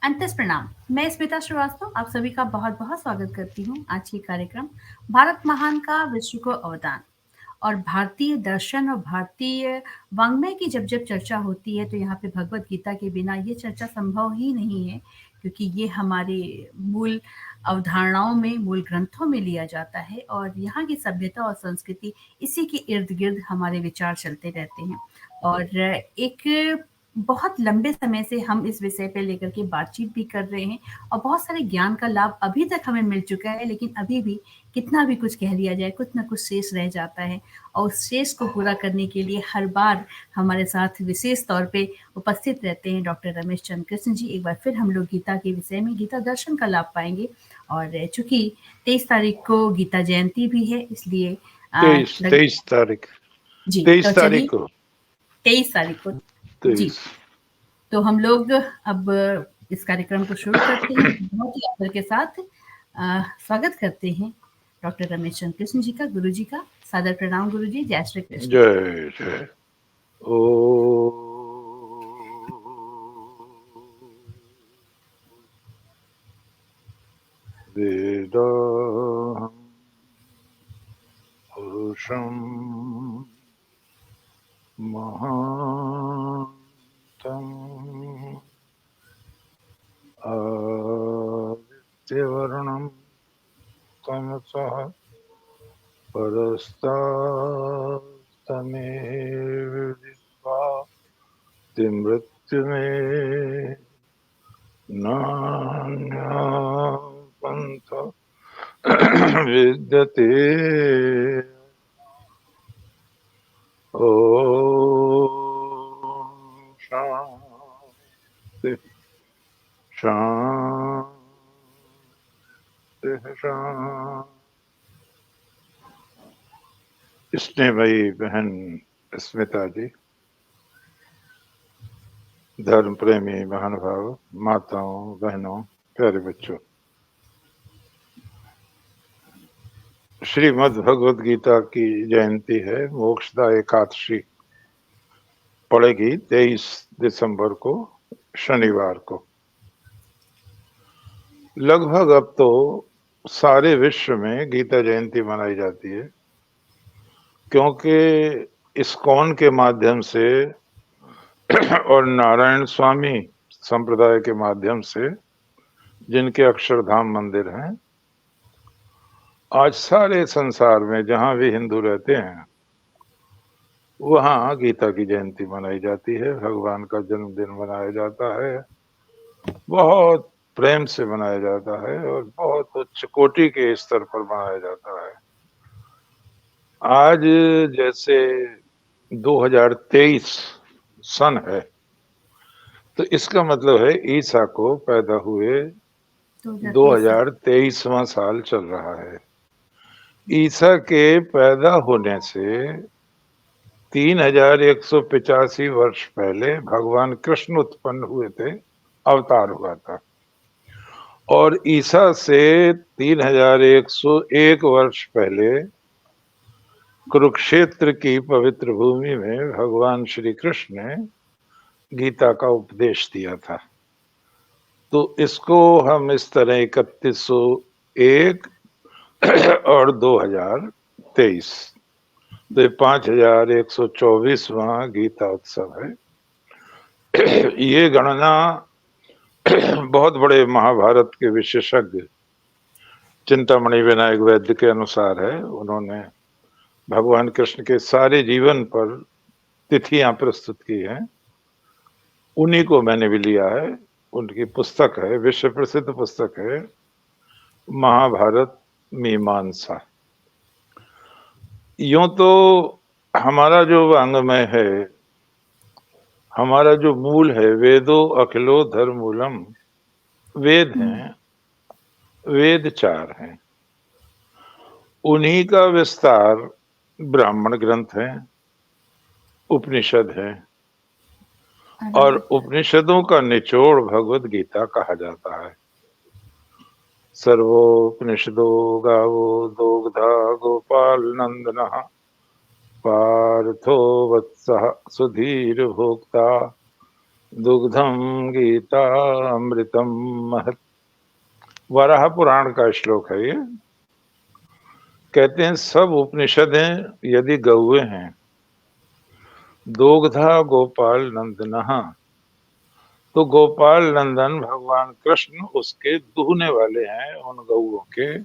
अंतस प्रणाम। मैं स्मिता श्रीवास्तव आप सभी का बहुत बहुत स्वागत करती हूँ। आज की कार्यक्रम भारत महान का विश्व को अवदान और भारतीय दर्शन और भारतीय वाङ्मय की जब जब चर्चा होती है तो यहाँ पे भगवत गीता के बिना ये चर्चा संभव ही नहीं है, क्योंकि ये हमारे मूल अवधारणाओं में, मूल ग्रंथों में लिया जाता है और यहाँ की सभ्यता और संस्कृति इसी के इर्द गिर्द हमारे विचार चलते रहते हैं। और एक बहुत लंबे समय से हम इस विषय पे लेकर के बातचीत भी कर रहे हैं और बहुत सारे ज्ञान का लाभ अभी तक हमें मिल चुका है, लेकिन अभी भी कितना भी कुछ कह लिया जाए, कुछ ना कुछ शेष रह जाता है और उस शेष को पूरा करने के लिए हर बार हमारे साथ विशेष तौर पे उपस्थित रहते हैं डॉक्टर रमेश चंद्र कृष्ण जी। एक बार फिर हम लोग गीता के विषय में, गीता दर्शन का लाभ पाएंगे और चूंकि 23 तारीख को गीता जयंती भी है, इसलिए तेईस तेईस तारीख जी, तो 23 तारीख चलिए को 23 तारीख को जी, 23। तो हम लोग अब इस कार्यक्रम को शुरू करते हैं। बहुत ही आदर के साथ स्वागत करते हैं डॉक्टर रमेश चंद्र कृष्ण जी का, गुरु जी का। सादर प्रणाम गुरु जी। जय श्री कृष्ण। जय जय। ओ वेदाहं पुरुषं महान्तम् आदित्यवर्णं तमसः परस्तास्तमेव विद्वा मृत्युमे नान्या पन्थ विद्यते। ॐ शान्ति शान्ति शान्ति। स्नेहमयी बहन स्मिता जी, धर्म प्रेमी महानुभाव, माताओं बहनों प्यारे बच्चों, श्रीमद् भगवद गीता की जयंती है। मोक्षदा एकादशी पड़ेगी 23 दिसंबर को, शनिवार को। लगभग अब तो सारे विश्व में गीता जयंती मनाई जाती है, क्योंकि इस्कॉन के माध्यम से और नारायण स्वामी संप्रदाय के माध्यम से, जिनके अक्षरधाम मंदिर हैं, आज सारे संसार में जहां भी हिंदू रहते हैं वहां गीता की जयंती मनाई जाती है। भगवान का जन्मदिन मनाया जाता है, बहुत प्रेम से मनाया जाता है और बहुत उच्च कोटि के स्तर पर मनाया जाता है। आज जैसे 2023 सन है, तो इसका मतलब है ईसा को पैदा हुए 2023वां साल चल रहा है। ईसा के पैदा होने से 3185 वर्ष पहले भगवान कृष्ण उत्पन्न हुए थे, अवतार हुआ था। और ईसा से 3101 वर्ष पहले कुरुक्षेत्र की पवित्र भूमि में भगवान श्री कृष्ण ने गीता का उपदेश दिया था। तो इसको हम इस तरह 3101 और 2023, तो 5124वां गीता उत्सव है। ये गणना बहुत बड़े महाभारत के विशेषज्ञ चिंतामणि विनायक वैद्य के अनुसार है। उन्होंने भगवान कृष्ण के सारे जीवन पर तिथियां प्रस्तुत की हैं, उन्हीं को मैंने भी लिया है। उनकी पुस्तक है, विश्व प्रसिद्ध पुस्तक है, महाभारत मीमांसा। यूं तो हमारा जो वाङ्मय है, हमारा जो मूल है, वेदो अखिलो धर्मूलम, वेद हैं, वेद 4 हैं। उन्हीं का विस्तार ब्राह्मण ग्रंथ है, उपनिषद है, और उपनिषदों का निचोड़ भगवद गीता कहा जाता है। सर्वोपनिषदो गावो दोग्धा गोपाल नंदनः पार्थो वत्सः सुधीर भोक्ता दुग्धम गीता अमृतम महत। वराह पुराण का श्लोक है ये। कहते हैं सब उपनिषदें यदि गौए हैं, दोग्धा गोपाल नंदनः, तो गोपाल नंदन भगवान कृष्ण उसके दूहने वाले हैं उन गौओं के।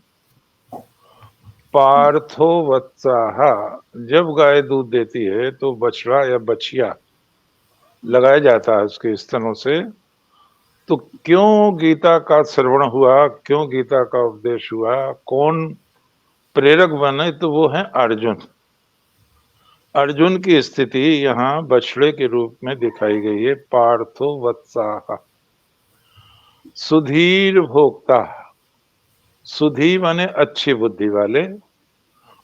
पार्थो वत्साहा, जब गाय दूध देती है तो बछड़ा या बछिया लगाया जाता है उसके स्तनों से। तो क्यों गीता का श्रवण हुआ, क्यों गीता का उपदेश हुआ, कौन प्रेरक बने, तो वो है अर्जुन। अर्जुन की स्थिति यहाँ बछड़े के रूप में दिखाई गई है। पार्थो वत्साह, सुधीर भोक्ता, सुधी माने अच्छी बुद्धि वाले,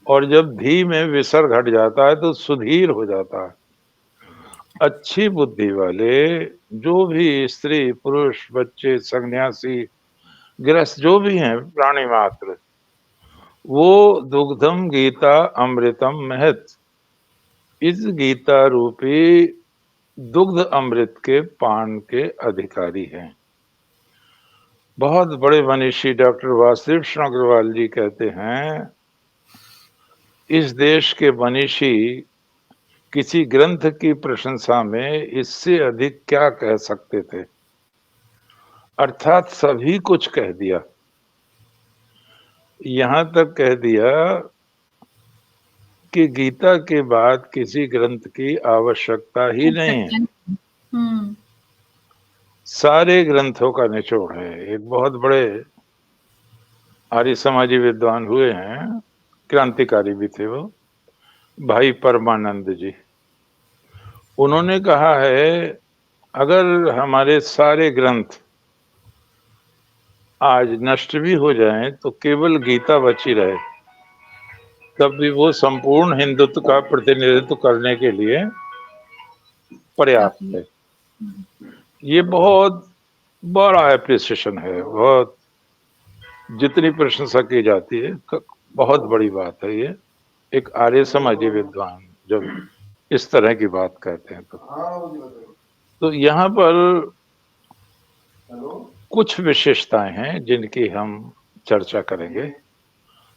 और जब धी में विसर्ग हट जाता है तो सुधीर हो जाता है। अच्छी बुद्धि वाले जो भी स्त्री पुरुष बच्चे सन्यासी गृहस्थ जो भी हैं प्राणी मात्र, वो दुग्धम गीता अमृतम महत, इस गीता रूपी दुग्ध अमृत के पान के अधिकारी हैं। बहुत बड़े मनीषी डॉक्टर वासुदेव कृष्ण अग्रवाल जी कहते हैं, इस देश के मनीषी किसी ग्रंथ की प्रशंसा में इससे अधिक क्या कह सकते थे। अर्थात सभी कुछ कह दिया, यहां तक कह दिया कि गीता के बाद किसी ग्रंथ की आवश्यकता ही नहीं है। सारे ग्रंथों का निचोड़ है। एक बहुत बड़े आर्य समाजी विद्वान हुए हैं, क्रांतिकारी भी थे वो, भाई परमानंद जी। उन्होंने कहा है, अगर हमारे सारे ग्रंथ आज नष्ट भी हो जाएं तो केवल गीता बची रहे, तब भी वो संपूर्ण हिंदुत्व का प्रतिनिधित्व करने के लिए पर्याप्त है। ये बहुत बड़ा एप्रिसिएशन है, बहुत जितनी प्रशंसा की जाती है बहुत बड़ी बात है ये। एक आर्य समाजी विद्वान जब इस तरह की बात कहते हैं तो यहाँ पर कुछ विशेषताएं हैं जिनकी हम चर्चा करेंगे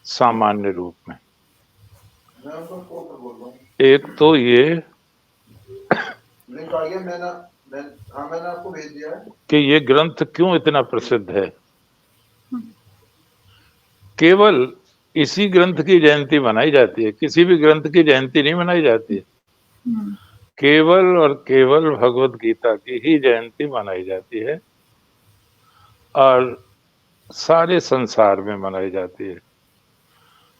सामान्य रूप में। एक तो ये मैंने आपको भेज दिया है कि ये ग्रंथ क्यों इतना प्रसिद्ध है। केवल इसी ग्रंथ की जयंती मनाई जाती है, किसी भी ग्रंथ की जयंती नहीं मनाई जाती है। केवल और केवल भगवत गीता की ही जयंती मनाई जाती है और सारे संसार में मनाई जाती है।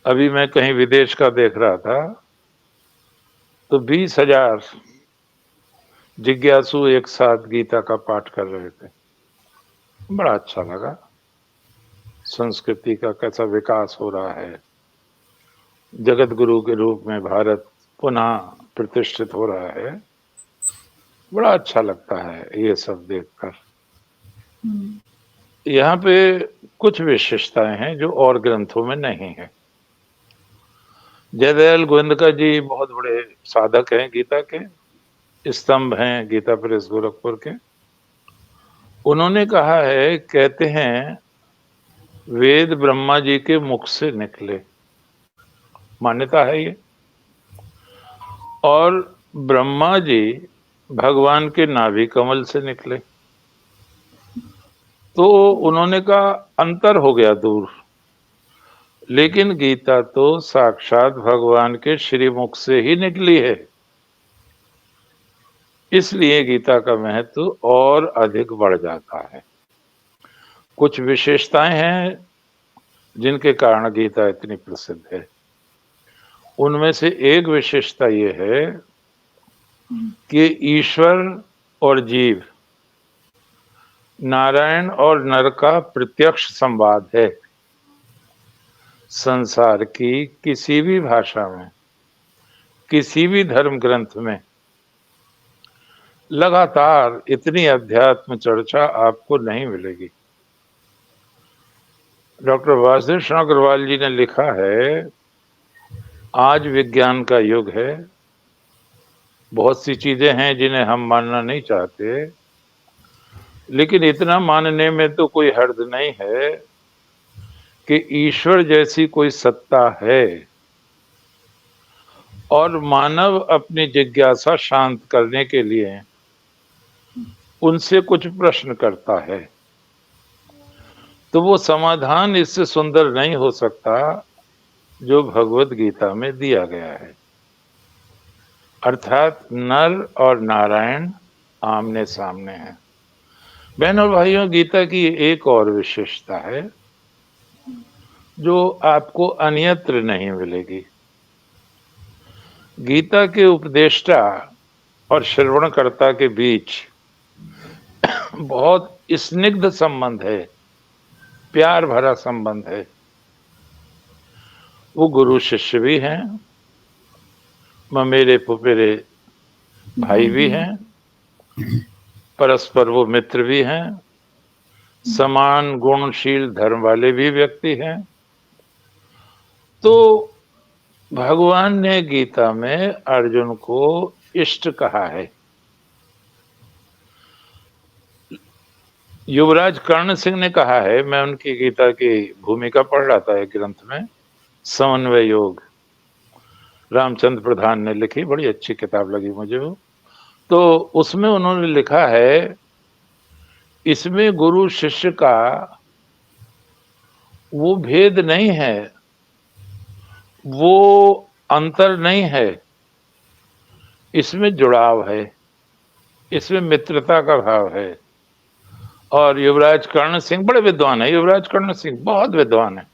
अभी मैं कहीं विदेश का देख रहा था तो 20,000 जिज्ञासु एक साथ गीता का पाठ कर रहे थे। बड़ा अच्छा लगा, संस्कृति का कैसा विकास हो रहा है, जगत गुरु के रूप में भारत पुनः प्रतिष्ठित हो रहा है। बड़ा अच्छा लगता है ये सब देखकर। यहाँ पे कुछ विशेषताएं हैं जो और ग्रंथों में नहीं है। जयदयाल गोविंदका जी बहुत बड़े साधक हैं, गीता के स्तंभ हैं गीता प्रेस गोरखपुर के। उन्होंने कहा है, कहते हैं वेद ब्रह्मा जी के मुख से निकले, मान्यता है ये, और ब्रह्मा जी भगवान के नाभि कमल से निकले। तो उन्होंने कहा अंतर हो गया दूर, लेकिन गीता तो साक्षात भगवान के श्रीमुख से ही निकली है, इसलिए गीता का महत्व और अधिक बढ़ जाता है। कुछ विशेषताएं हैं जिनके कारण गीता इतनी प्रसिद्ध है। उनमें से एक विशेषता ये है कि ईश्वर और जीव, नारायण और नर का प्रत्यक्ष संवाद है। संसार की किसी भी भाषा में, किसी भी धर्म ग्रंथ में लगातार इतनी अध्यात्म चर्चा आपको नहीं मिलेगी। डॉक्टर वासुदेव कृष्ण अग्रवाल जी ने लिखा है, आज विज्ञान का युग है, बहुत सी चीजें हैं जिन्हें हम मानना नहीं चाहते, लेकिन इतना मानने में तो कोई हर्ज नहीं है कि ईश्वर जैसी कोई सत्ता है और मानव अपनी जिज्ञासा शांत करने के लिए उनसे कुछ प्रश्न करता है, तो वो समाधान इससे सुंदर नहीं हो सकता जो भगवत गीता में दिया गया है। अर्थात नर और नारायण आमने सामने हैं। बहनों और भाइयों, गीता की एक और विशेषता है जो आपको अन्यत्र नहीं मिलेगी। गीता के उपदेष्टा और श्रवणकर्ता के बीच बहुत स्निग्ध संबंध है, प्यार भरा संबंध है। वो गुरु शिष्य भी हैं, ममेरे पुपेरे भाई भी हैं, परस्पर वो मित्र भी हैं, समान गुणशील धर्म वाले भी व्यक्ति हैं। तो भगवान ने गीता में अर्जुन को इष्ट कहा है। युवराज कर्ण सिंह ने कहा है, मैं उनकी गीता की भूमिका पढ़ रहा था एक ग्रंथ में, समन्वय योग, रामचंद्र प्रधान ने लिखी, बड़ी अच्छी किताब लगी मुझे वो। तो उसमें उन्होंने लिखा है, इसमें गुरु शिष्य का वो भेद नहीं है, वो अंतर नहीं है, इसमें जुड़ाव है, इसमें मित्रता का भाव है। और युवराज कर्ण सिंह बड़े विद्वान है, युवराज कर्ण सिंह बहुत विद्वान है,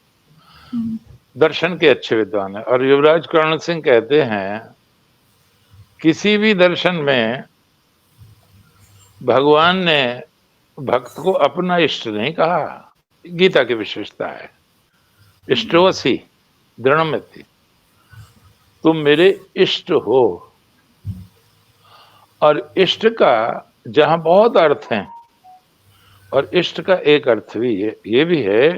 दर्शन के अच्छे विद्वान है। और युवराज कर्ण सिंह कहते हैं, किसी भी दर्शन में भगवान ने भक्त को अपना इष्ट नहीं कहा। गीता की विशेषता है, इष्टोसी दृढ़मिति, तुम मेरे इष्ट हो। और इष्ट का जहां बहुत अर्थ हैं, और इष्ट का एक अर्थ भी ये भी है,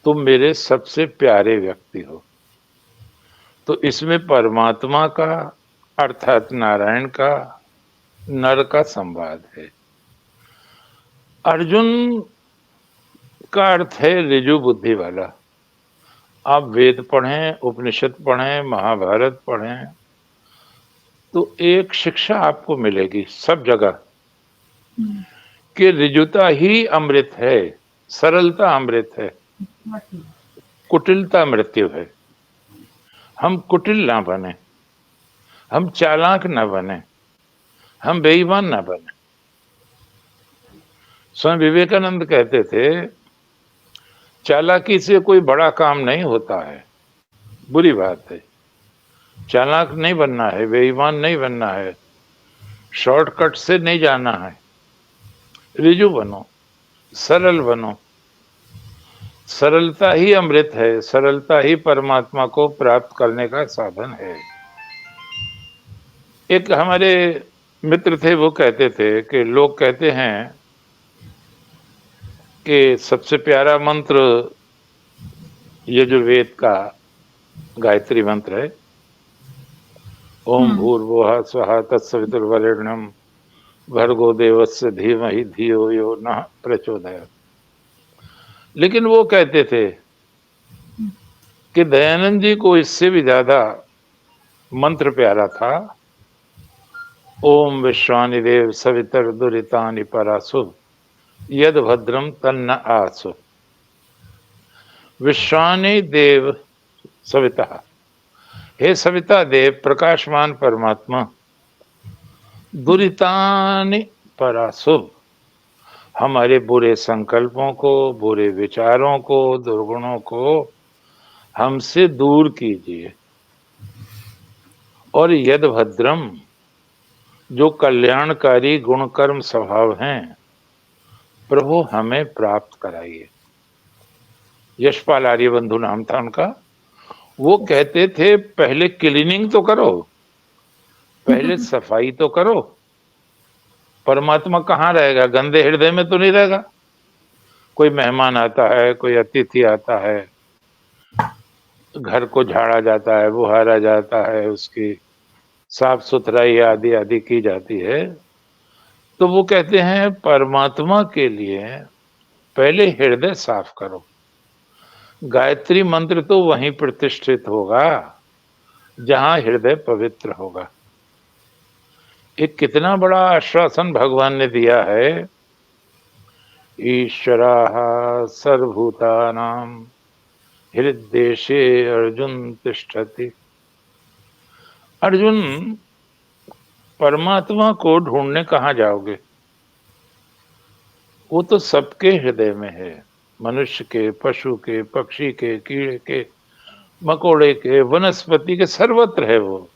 तुम मेरे सबसे प्यारे व्यक्ति हो। तो इसमें परमात्मा का अर्थात नारायण का नर का संवाद है। अर्जुन का अर्थ है ऋजु बुद्धि वाला। आप वेद पढ़ें, उपनिषद पढ़ें, महाभारत पढ़ें, तो एक शिक्षा आपको मिलेगी सब जगह कि ऋजुता ही अमृत है, सरलता अमृत है, कुटिलता मृत्यु है। हम कुटिल ना बने, हम चालाक ना बने, हम बेईमान ना बने। स्वामी विवेकानंद कहते थे, चालाकी से कोई बड़ा काम नहीं होता है, बुरी बात है। चालाक नहीं बनना है, बेईमान नहीं बनना है, शॉर्टकट से नहीं जाना है। ऋजु बनो, सरल बनो। सरलता ही अमृत है, सरलता ही परमात्मा को प्राप्त करने का साधन है। एक हमारे मित्र थे, वो कहते थे कि लोग कहते हैं कि सबसे प्यारा मंत्र यजुर्वेद का गायत्री मंत्र है, ओम भूर्भुवः स्वः तत्सवितुर्वरेण्यं भर्गो देवस्य धीमहि धियो यो नः प्रचोदयात्। लेकिन वो कहते थे कि दयानंद जी को इससे भी ज्यादा मंत्र प्यारा था, ओम विश्वानि देव सवितर दुरितानि परासु यद भद्रम तन्न आसु। विश्वानि देव सविता, हे सविता देव प्रकाशमान परमात्मा, दुरितानि परासु, हमारे बुरे संकल्पों को, बुरे विचारों को, दुर्गुणों को हमसे दूर कीजिए। और यद भद्रम, जो कल्याणकारी गुण कर्म स्वभाव हैं, प्रभु हमें प्राप्त कराइए। यशपाल आर्यबंधु नाम था उनका। वो कहते थे, पहले क्लीनिंग तो करो, पहले सफाई तो करो। परमात्मा कहाँ रहेगा? गंदे हृदय में तो नहीं रहेगा। कोई मेहमान आता है, कोई अतिथि आता है, घर को झाड़ा जाता है, बुहारा जाता है, उसकी साफ सुथराई आदि आदि की जाती है, तो वो कहते हैं परमात्मा के लिए पहले हृदय साफ करो। गायत्री मंत्र तो वहीं प्रतिष्ठित होगा जहां हृदय पवित्र होगा। एक कितना बड़ा आश्वासन भगवान ने दिया है, ईश्वराः सर्वभूतानां हृद्देशे अर्जुन तिष्ठति। अर्जुन, परमात्मा को ढूंढने कहाँ जाओगे? वो तो सबके हृदय में है, मनुष्य के, पशु के, पक्षी के, कीड़े के, मकोड़े के, वनस्पति के, सर्वत्र है वो।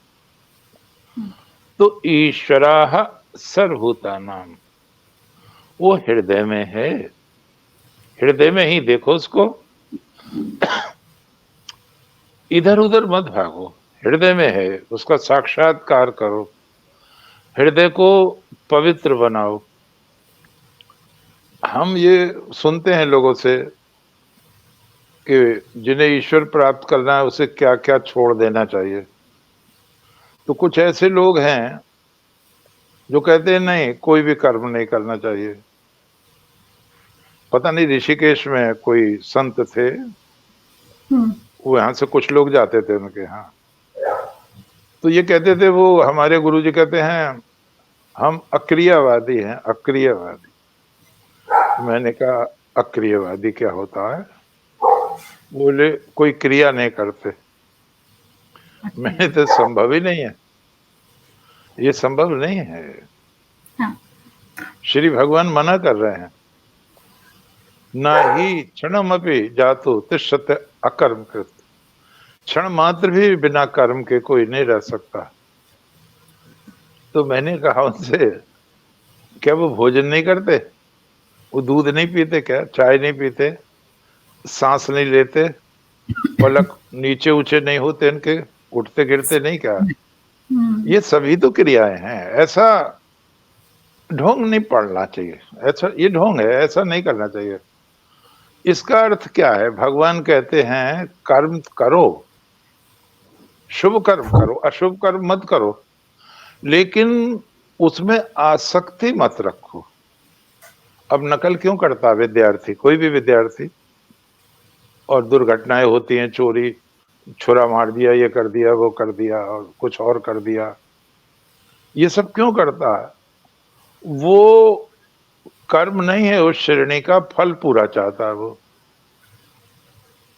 तो ईश्वराः सर्वभूतानां, वो हृदय में है। हृदय में ही देखो उसको, इधर उधर मत भागो। हृदय में है, उसका साक्षात्कार करो, हृदय को पवित्र बनाओ। हम ये सुनते हैं लोगों से कि जिन्हें ईश्वर प्राप्त करना है उसे क्या क्या छोड़ देना चाहिए। तो कुछ ऐसे लोग हैं जो कहते हैं नहीं, कोई भी कर्म नहीं करना चाहिए। पता नहीं, ऋषिकेश में कोई संत थे, वो यहाँ से कुछ लोग जाते थे उनके यहाँ, तो ये कहते थे, वो हमारे गुरुजी कहते हैं हम अक्रियावादी हैं, अक्रियवादी। मैंने कहा अक्रियवादी क्या होता है? बोले कोई क्रिया नहीं करते। मैंने तो संभव ही नहीं है, ये संभव नहीं है। हाँ। श्री भगवान मना कर रहे हैं, ना ही क्षणमपि जातु तिष्ठति अकर्म कृत। क्षण मात्र भी बिना कर्म के कोई नहीं रह सकता। तो मैंने कहा उनसे, क्या वो भोजन नहीं करते? वो दूध नहीं पीते क्या? चाय नहीं पीते? सांस नहीं लेते? पलक नीचे ऊंचे नहीं होते इनके? उठते गिरते नहीं क्या? ये सभी तो क्रियाएं हैं। ऐसा ढोंग नहीं पड़ना चाहिए, ऐसा ये ढोंग है, ऐसा नहीं करना चाहिए। इसका अर्थ क्या है? भगवान कहते हैं कर्म करो, शुभ कर्म करो, अशुभ कर्म मत करो, लेकिन उसमें आसक्ति मत रखो। अब नकल क्यों करता विद्यार्थी, कोई भी विद्यार्थी, और दुर्घटनाएं होती हैं, चोरी, छुरा मार दिया, ये कर दिया, वो कर दिया, और कुछ और कर दिया, ये सब क्यों करता है? वो कर्म नहीं है उस श्रेणी का, फल पूरा चाहता है वो।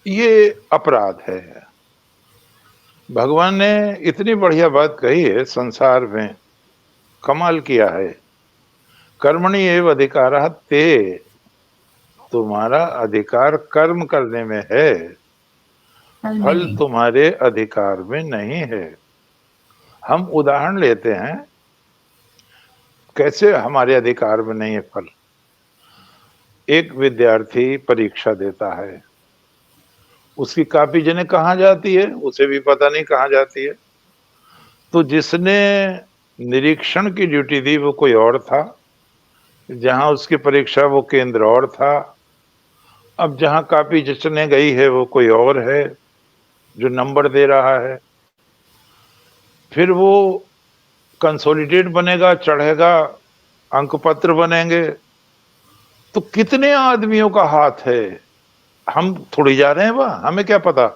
ये अपराध है। भगवान ने इतनी बढ़िया बात कही है, संसार में कमाल किया है, कर्मणि एव अधिकारः ते। तुम्हारा अधिकार कर्म करने में है, फल तुम्हारे अधिकार में नहीं है। हम उदाहरण लेते हैं, कैसे हमारे अधिकार में नहीं है फल। एक विद्यार्थी परीक्षा देता है, उसकी कॉपी जिन्हें कहाँ जाती है उसे भी पता नहीं कहाँ जाती है। तो जिसने निरीक्षण की ड्यूटी दी वो कोई और था, जहां उसकी परीक्षा वो केंद्र और था। अब जहां कॉपी जिसने गई है वो कोई और है जो नंबर दे रहा है। फिर वो कंसोलिडेट बनेगा, चढ़ेगा, अंकपत्र बनेंगे। तो कितने आदमियों का हाथ है, हम थोड़ी जा रहे हैं वहां, हमें क्या पता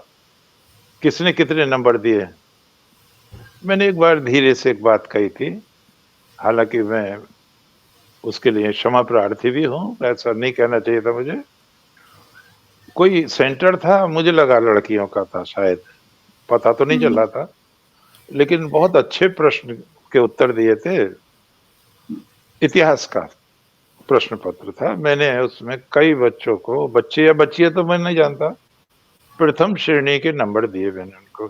किसने कितने नंबर दिए। मैंने एक बार धीरे से एक बात कही थी, हालांकि मैं उसके लिए क्षमा प्रार्थी भी हूँ, ऐसा नहीं कहना चाहिए था मुझे। कोई सेंटर था, मुझे लगा लड़कियों का था शायद, पता तो नहीं चला था, लेकिन बहुत अच्छे प्रश्न के उत्तर दिए थे। इतिहास का प्रश्न पत्र था। मैंने उसमें कई बच्चों को, बच्चे या बच्चियां तो मैं नहीं जानता, प्रथम श्रेणी के नंबर दिए मैंने उनको।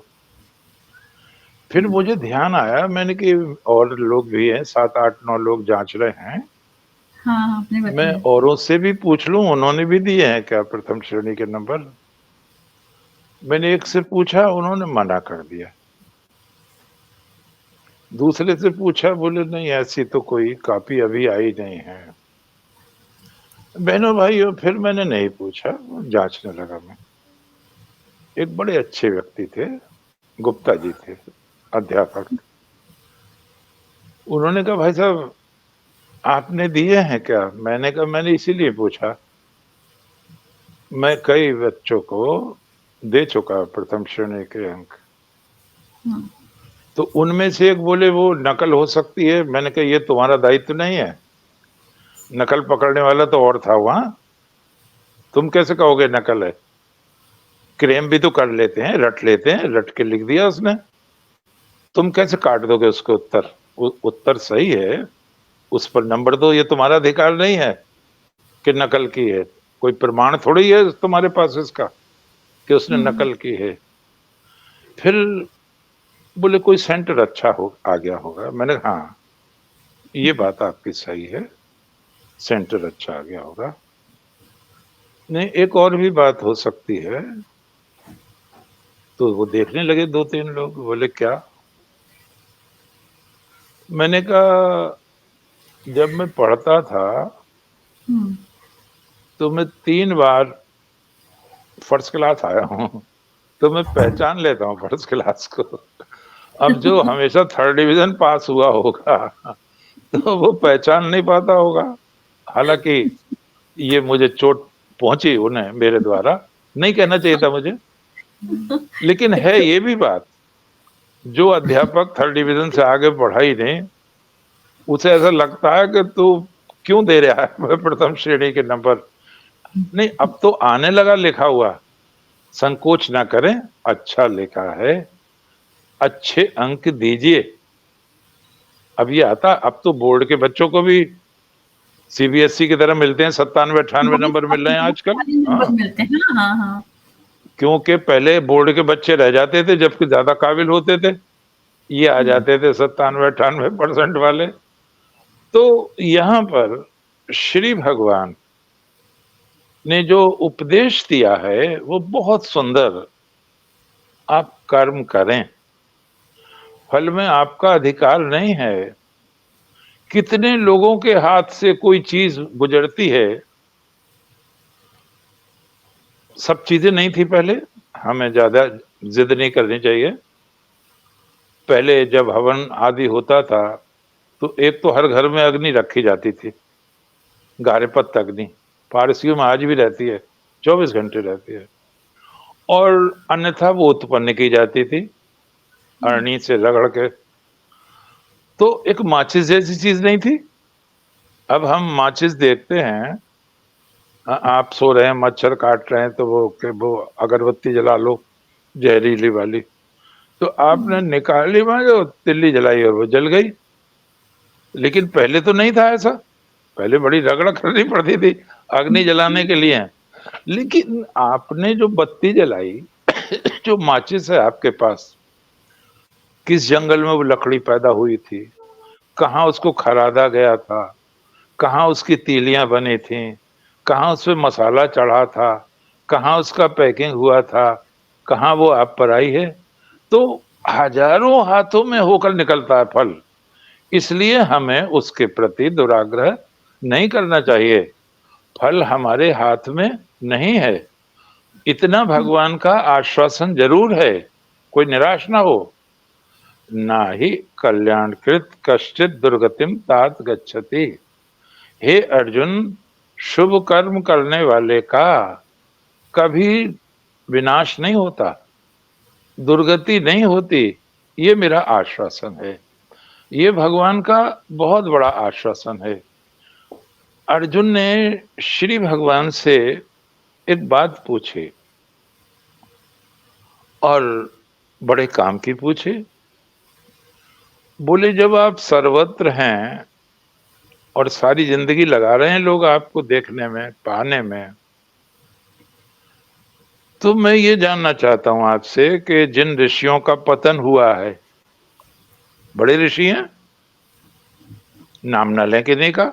फिर मुझे ध्यान आया, मैंने कि और लोग भी हैं, 7, 8, 9 लोग जांच रहे हैं। हाँ, आपने मैं बताया। औरों से भी पूछ लूं, उन्होंने भी दिए हैं क्या प्रथम श्रेणी के नंबर? मैंने एक से पूछा, उन्होंने मना कर दिया। दूसरे से पूछा, बोले नहीं ऐसी तो कोई कॉपी अभी आई नहीं है। बहनों भाइयों, फिर मैंने नहीं पूछा, जांचने लगा मैं। एक बड़े अच्छे व्यक्ति थे, गुप्ता जी थे, अध्यापक। उन्होंने कहा भाई साहब आपने दिए हैं क्या? मैंने कहा मैंने इसीलिए पूछा। मैं कई बच्चों को दे चुका प्रथम श्रेणी के अंक। हम्म, तो उनमें से एक बोले वो नकल हो सकती है। मैंने कहा ये तुम्हारा दायित्व नहीं है, नकल पकड़ने वाला तो और था वहां, तुम कैसे कहोगे नकल है? क्रेम भी तो कर लेते हैं, रट लेते हैं, रट के लिख दिया उसने, तुम कैसे काट दोगे उसके उत्तर? उत्तर सही है, उस पर नंबर दो, ये तुम्हारा अधिकार नहीं है कि नकल की है। कोई प्रमाण थोड़ी है तुम्हारे पास इसका कि उसने नकल की है। फिर बोले कोई सेंटर अच्छा हो आ गया होगा। मैंने कहा हाँ, ये बात आपकी सही है, सेंटर अच्छा आ गया होगा। नहीं, एक और भी बात हो सकती है। तो वो देखने लगे 2-3 लोग, बोले क्या? मैंने कहा जब मैं पढ़ता था हम्म, तो मैं 3 बार फर्स्ट क्लास आया हूँ, तो मैं पहचान लेता हूँ फर्स्ट क्लास को। अब जो हमेशा थर्ड डिवीजन पास हुआ होगा तो वो पहचान नहीं पाता होगा। हालांकि ये मुझे चोट पहुंची उन्हें मेरे द्वारा, नहीं कहना चाहिए था मुझे, लेकिन है ये भी बात, जो अध्यापक थर्ड डिवीजन से आगे पढ़ा ही नहीं, उसे ऐसा लगता है कि तू क्यों दे रहा है प्रथम श्रेणी के नंबर। नहीं, अब तो आने लगा लिखा हुआ, संकोच ना करें, अच्छा लिखा है, अच्छे अंक दीजिए। अब ये आता, अब तो बोर्ड के बच्चों को भी सीबीएसई की तरह मिलते हैं, 97-98 नंबर मिल रहे हैं बहुत आजकल। सारे नंबर हाँ, मिलते हैं। हाँ हाँ हाँ। क्योंकि पहले बोर्ड के बच्चे रह जाते थे जबकि ज्यादा काबिल होते थे, ये आ जाते थे 97-98% वाले। तो यहाँ पर श्री भगवान ने जो उपदेश दिया है वो बहुत सुंदर। आप कर्म करें, फल में आपका अधिकार नहीं है। कितने लोगों के हाथ से कोई चीज गुजरती है। सब चीजें नहीं थी पहले, हमें ज्यादा जिद नहीं करनी चाहिए। पहले जब हवन आदि होता था तो एक तो हर घर में अग्नि रखी जाती थी, गारेपत अग्नि, पारसियों में आज भी रहती है, 24 घंटे रहती है। और अन्यथा वो उत्पन्न की जाती थी अरणी से रगड़ के। तो एक माचिस जैसी चीज नहीं थी। अब हम माचिस देखते हैं, आप सो रहे हैं, मच्छर काट रहे हैं, तो वो अगरबत्ती जला लो जहरीली वाली, तो आपने निकाली वहां जो तिल्ली जलाई और वो जल गई। लेकिन पहले तो नहीं था ऐसा, पहले बड़ी रगड़ करनी पड़ती थी अग्नि जलाने के लिए। लेकिन आपने जो बत्ती जलाई जो माचिस है आपके पास, किस जंगल में वो लकड़ी पैदा हुई थी, कहाँ उसको खरादा गया था, कहाँ उसकी तीलियां बनी थी, कहाँ उस पे मसाला चढ़ा था, कहाँ उसका पैकिंग हुआ था, कहाँ वो आप पर आई है। तो हजारों हाथों में होकर निकलता है फल, इसलिए हमें उसके प्रति दुराग्रह नहीं करना चाहिए। फल हमारे हाथ में नहीं है, इतना भगवान का आश्वासन जरूर है, कोई निराश ना हो। ना ही कल्याणकृत कश्चित दुर्गतिम तात गच्छति। हे अर्जुन, शुभ कर्म करने वाले का कभी विनाश नहीं होता, दुर्गति नहीं होती, ये मेरा आश्वासन है। ये भगवान का बहुत बड़ा आश्वासन है। अर्जुन ने श्री भगवान से एक बात पूछी और बड़े काम की पूछी। बोले जब आप सर्वत्र हैं और सारी जिंदगी लगा रहे हैं लोग आपको देखने में, पाने में, तो मैं ये जानना चाहता हूं आपसे कि जिन ऋषियों का पतन हुआ है, बड़े ऋषि हैं, नाम न लें किन्हीं का,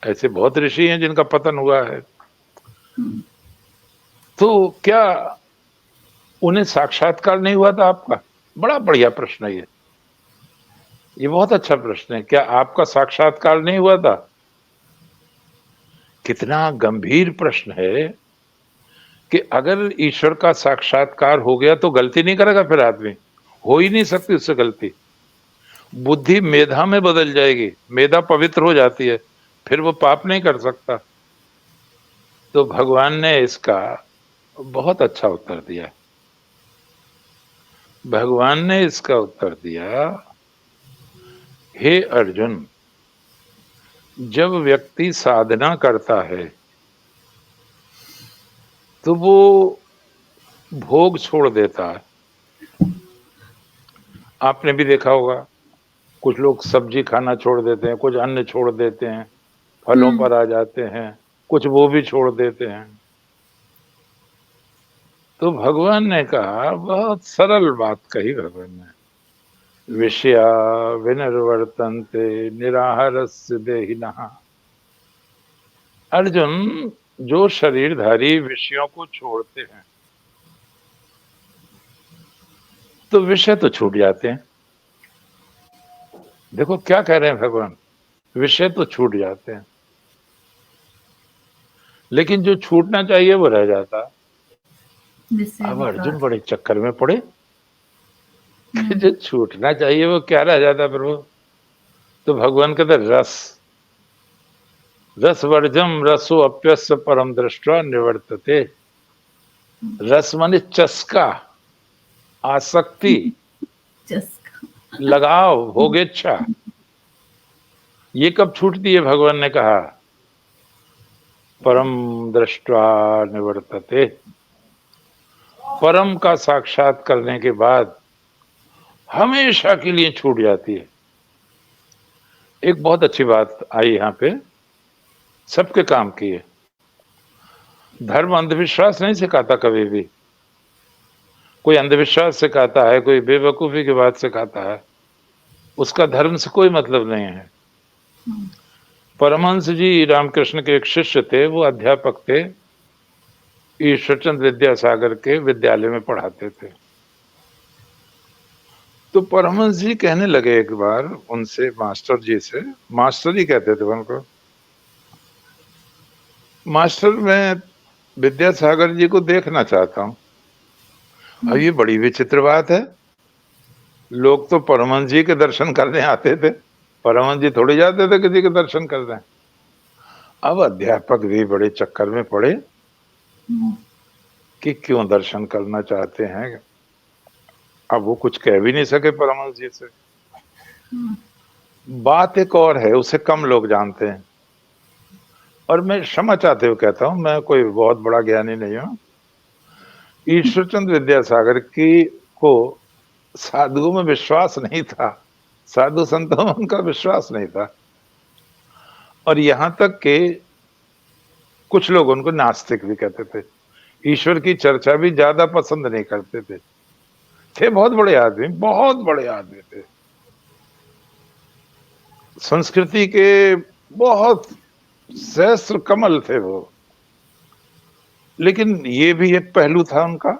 ऐसे बहुत ऋषि हैं जिनका पतन हुआ है, तो क्या उन्हें साक्षात्कार नहीं हुआ था आपका? बड़ा बढ़िया प्रश्न है ये बहुत अच्छा प्रश्न है। क्या आपका साक्षात्कार नहीं हुआ था? कितना गंभीर प्रश्न है कि अगर ईश्वर का साक्षात्कार हो गया तो गलती नहीं करेगा फिर आदमी, हो ही नहीं सकती उससे गलती। बुद्धि मेधा में बदल जाएगी, मेधा पवित्र हो जाती है, फिर वो पाप नहीं कर सकता। तो भगवान ने इसका बहुत अच्छा उत्तर दिया। भगवान ने इसका उत्तर दिया, हे अर्जुन, जब व्यक्ति साधना करता है तो वो भोग छोड़ देता है। आपने भी देखा होगा, कुछ लोग सब्जी खाना छोड़ देते हैं, कुछ अन्न छोड़ देते हैं, फलों हम्म। पर आ जाते हैं, कुछ वो भी छोड़ देते हैं। तो भगवान ने कहा, बहुत सरल बात कही भगवान ने, विषया विनिर्वर्तन्ते निराहारस्य देहिनः। अर्जुन, जो शरीरधारी विषयों को छोड़ते हैं तो विषय तो छूट जाते हैं। देखो क्या कह रहे हैं भगवान, विषय तो छूट जाते हैं, लेकिन जो छूटना चाहिए वो रह जाता। जिससे अब अर्जुन विकास। बड़े चक्कर में पड़े कि हम्म। जो छूटना चाहिए वो क्या रह जाता प्रभु। तो भगवान कहते रस, रस वर्जम रसो अप्यस्य परम दृष्टा निवर्तते। रस माने चस्का, आसक्ति, चस्का। लगाव, भोगेच्छा, ये कब छूटती है? भगवान ने कहा परम दृष्टा निवर्तते। परम का साक्षात करने के बाद हमेशा के लिए छूट जाती है। एक बहुत अच्छी बात आई यहाँ पे, सबके काम की है। धर्म अंधविश्वास नहीं सिखाता कभी भी। कोई अंधविश्वास सिखाता है, कोई बेवकूफी की बात सिखाता है, उसका धर्म से कोई मतलब नहीं है। परमहंस जी रामकृष्ण के एक शिष्य थे, वो अध्यापक थे, ईश्वरचंद विद्यासागर के विद्यालय में पढ़ाते थे। तो परमहंस जी कहने लगे एक बार उनसे, मास्टर जी से, मास्टर ही कहते थे उनको, मास्टर मैं विद्यासागर जी को देखना चाहता हूँ। अब ये बड़ी विचित्र बात है, लोग तो परमहंस जी के दर्शन करने आते थे, परमहंस जी थोड़ी जाते थे किसी के दर्शन करने। अब अध्यापक भी बड़े चक्कर में पड़े कि क्यों दर्शन करना चाहते हैं। अब वो कुछ कह भी नहीं सके परमहंस जी से। बात एक और है, उसे कम लोग जानते हैं, और मैं क्षमा चाहते हुए कहता हूं, मैं कोई बहुत बड़ा ज्ञानी नहीं हूं। ईश्वरचंद विद्यासागर की को साधुओं में विश्वास नहीं था, साधु संतों में उनका विश्वास नहीं था, और यहां तक कि कुछ लोग उनको नास्तिक भी कहते थे, ईश्वर की चर्चा भी ज्यादा पसंद नहीं करते थे। थे बहुत बड़े आदमी, बहुत बड़े आदमी थे, संस्कृति के बहुत सहस्त्र कमल थे वो, लेकिन ये भी एक पहलू था उनका।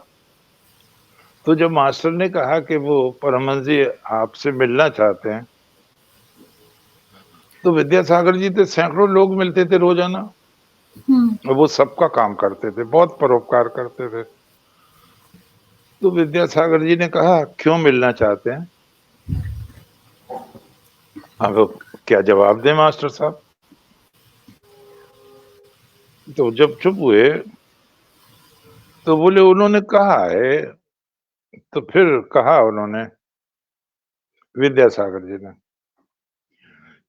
तो जब मास्टर ने कहा कि वो परमहंस जी आपसे मिलना चाहते हैं, तो विद्यासागर जी थे, सैकड़ों लोग मिलते थे रोजाना, और वो सबका काम करते थे, बहुत परोपकार करते थे। तो विद्यासागर जी ने कहा क्यों मिलना चाहते हैं? अब क्या जवाब दें मास्टर साहब? तो जब चुप हुए तो बोले उन्होंने कहा है। तो फिर कहा उन्होंने, विद्यासागर जी ने,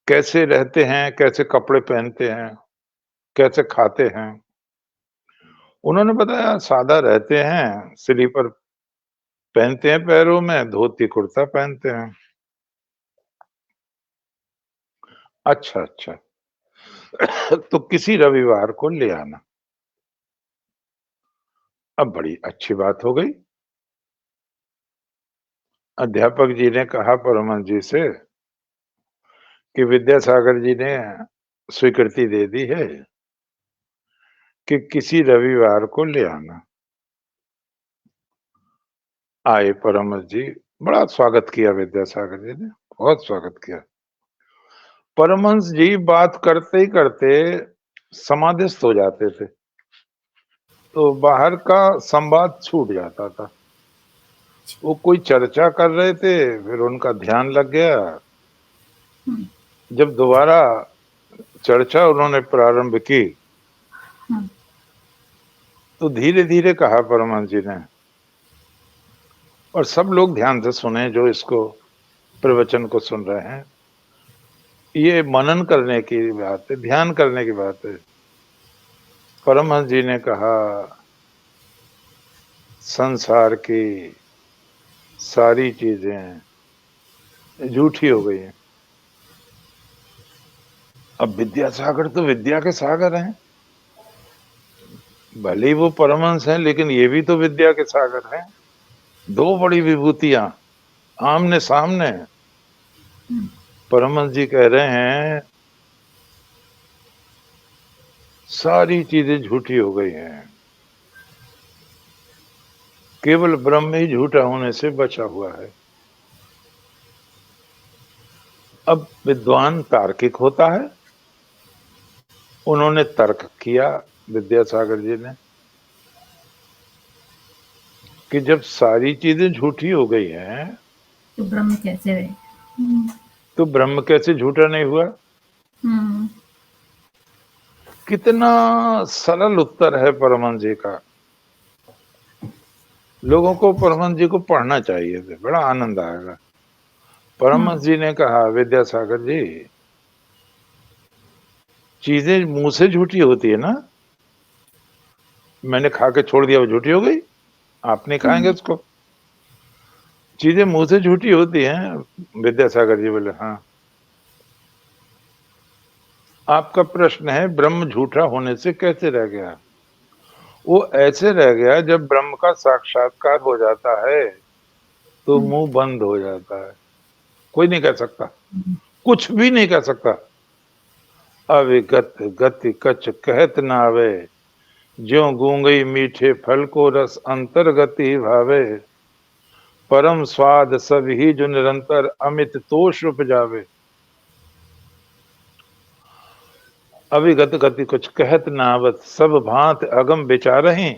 कैसे रहते हैं, कैसे कपड़े पहनते हैं, कैसे खाते हैं। उन्होंने बताया सादा रहते हैं, स्लीपर पहनते हैं पैरों में, धोती कुर्ता पहनते हैं। अच्छा अच्छा, तो किसी रविवार को ले आना। अब बड़ी अच्छी बात हो गई। अध्यापक जी ने कहा परमहंस जी से कि विद्यासागर जी ने स्वीकृति दे दी है कि किसी रविवार को ले आना। आए परमहंस जी, बड़ा स्वागत किया विद्यासागर जी ने, बहुत स्वागत किया। परमहंस जी बात करते ही करते समाधिस्थ हो जाते थे, तो बाहर का संवाद छूट जाता था। वो कोई चर्चा कर रहे थे, फिर उनका ध्यान लग गया, हम्म, जब दोबारा चर्चा उन्होंने प्रारंभ की हम्म, तो धीरे धीरे कहा परमहंस जी ने, और सब लोग ध्यान से सुने जो इसको प्रवचन को सुन रहे हैं, ये मनन करने की बात है, ध्यान करने की बात है। परमहंस जी ने कहा संसार की सारी चीजें झूठी हो गई हैं। अब विद्यासागर तो विद्या के सागर हैं, भले ही वो परमहंस हैं लेकिन ये भी तो विद्या के सागर हैं। दो बड़ी विभूतियां आमने सामने। हम्म, परमहंस जी कह रहे हैं सारी चीजें झूठी हो गई हैं, केवल ब्रह्म ही झूठा होने से बचा हुआ है। अब विद्वान तार्किक होता है, उन्होंने तर्क किया विद्यासागर जी ने कि जब सारी चीजें झूठी हो गई हैं तो ब्रह्म कैसे रहे? तो ब्रह्म कैसे झूठा नहीं हुआ। हम्म, कितना सरल उत्तर है परमहंस जी का। लोगों को परमहंस जी को पढ़ना चाहिए थे, बड़ा आनंद आएगा। परमहंस जी ने कहा विद्यासागर जी, चीजें मुंह से झूठी होती है ना, मैंने खा के छोड़ दिया वो झूठी हो गई, आप नहीं खाएंगे उसको। चीजें मुंह से झूठी होती हैं। विद्यासागर जी बोले हाँ। आपका प्रश्न है ब्रह्म झूठा होने से कैसे रह गया। वो ऐसे रह गया जब ब्रह्म का साक्षात्कार हो जाता है तो मुंह बंद हो जाता है, कोई नहीं कह सकता, कुछ भी नहीं कह सकता। अविगत गति कछ कहत न आवे, ज्यों गूंगई मीठे फल को रस अंतर्गति भावे, परम स्वाद सब ही जो निरंतर अमित तोष उपजावे। अविगत गति कुछ कहत न आवत, सब भांत अगम विचारहि,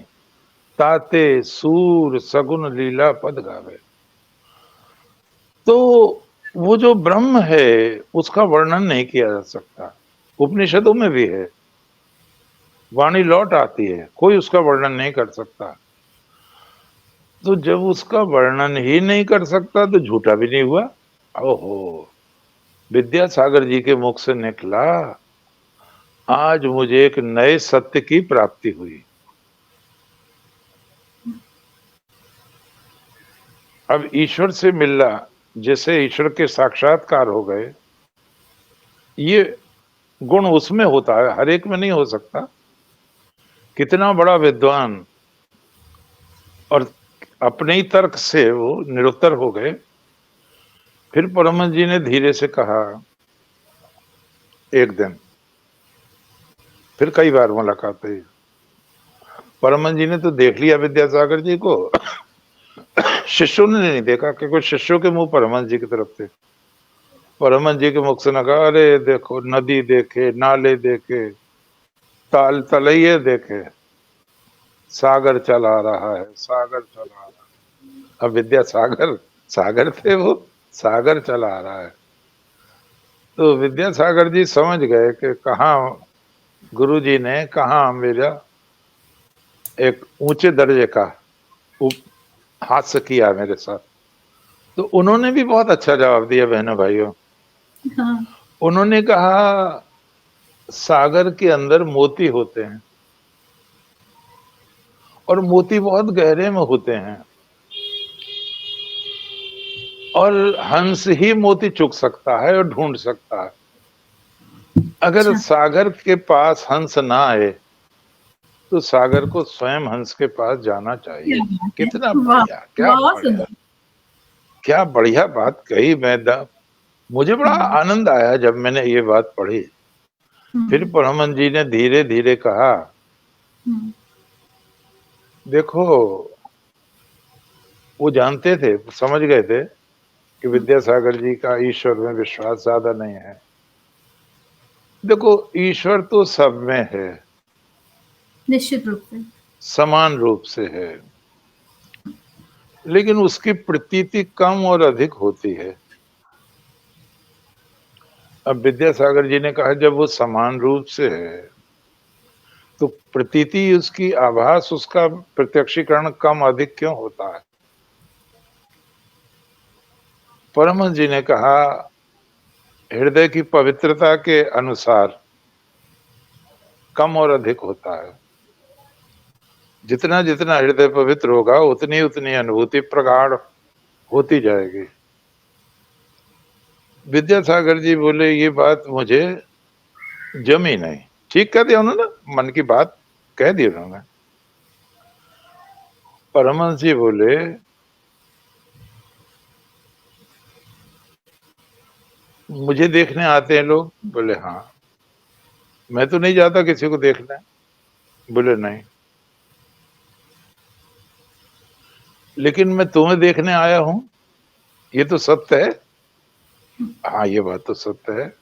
ताते सूर सगुन लीला पद गावे। तो वो जो ब्रह्म है उसका वर्णन नहीं किया जा सकता। उपनिषदों में भी है, वाणी लौट आती है, कोई उसका वर्णन नहीं कर सकता। तो जब उसका वर्णन ही नहीं कर सकता तो झूठा भी नहीं हुआ। ओहो, विद्यासागर जी के मुख से निकला, आज मुझे एक नए सत्य की प्राप्ति हुई। अब ईश्वर से मिलना, जैसे ईश्वर के साक्षात्कार हो गए, ये गुण उसमें होता है, हर एक में नहीं हो सकता। कितना बड़ा विद्वान, और अपने ही तर्क से वो निरुत्तर हो गए। फिर परमहंस जी ने धीरे से कहा, एक दिन, फिर कई बार मुलाकात हुई। परमहंस जी ने तो देख लिया विद्यासागर जी को, शिष्यों ने नहीं देखा, क्योंकि शिष्यों के मुंह परमहंस जी की तरफ थे। परमहंस जी के मुख से न कहा, अरे देखो नदी देखे, नाले देखे, ताल तलैये देखे, सागर चला रहा है, सागर चला रहा है। अब विद्यासागर सागर थे वो, सागर चला रहा है। तो विद्यासागर जी समझ गए कि कहाँ गुरु जी ने कहाँ मेरा एक ऊंचे दर्जे का हास्य किया मेरे साथ। तो उन्होंने भी बहुत अच्छा जवाब दिया बहनों भाइयों। हाँ, उन्होंने कहा सागर के अंदर मोती होते हैं और मोती बहुत गहरे में होते हैं, और हंस ही मोती चुग सकता है और ढूंढ सकता है। अगर अच्छा, सागर के पास हंस ना आए तो सागर को स्वयं हंस के पास जाना चाहिए। क्या बात है! कितना वाह! बढ़िया, क्या बहुत बढ़िया, सुंदर। क्या बढ़िया बात कही। मुझे बड़ा हुँ, आनंद आया जब मैंने ये बात पढ़ी। फिर हुँ, परमहंस जी ने धीरे धीरे कहा, हुँ, देखो, वो जानते थे, समझ गए थे कि हुँ, विद्यासागर जी का ईश्वर में विश्वास ज्यादा नहीं है। देखो, ईश्वर तो सब में है, निश्चित रूप से। समान रूप से है, लेकिन उसकी प्रतीति कम और अधिक होती है। अब विद्यासागर जी ने कहा जब वो समान रूप से है तो प्रतीति उसकी आभास उसका प्रत्यक्षीकरण कम अधिक क्यों होता है? परमहंस जी ने कहा हृदय की पवित्रता के अनुसार कम और अधिक होता है। जितना जितना हृदय पवित्र होगा उतनी उतनी अनुभूति प्रगाढ़ होती जाएगी। विद्यासागर जी बोले ये बात मुझे जमी नहीं। ठीक कह दिया उन्होंने, मन की बात कह दी उन्होंने। परमहंस जी बोले मुझे देखने आते हैं लोग? बोले हाँ। मैं तो नहीं जाता किसी को देखने? बोले नहीं। लेकिन मैं तुम्हें देखने आया हूं, ये तो सत्य है? हाँ ये बात तो सत्य है।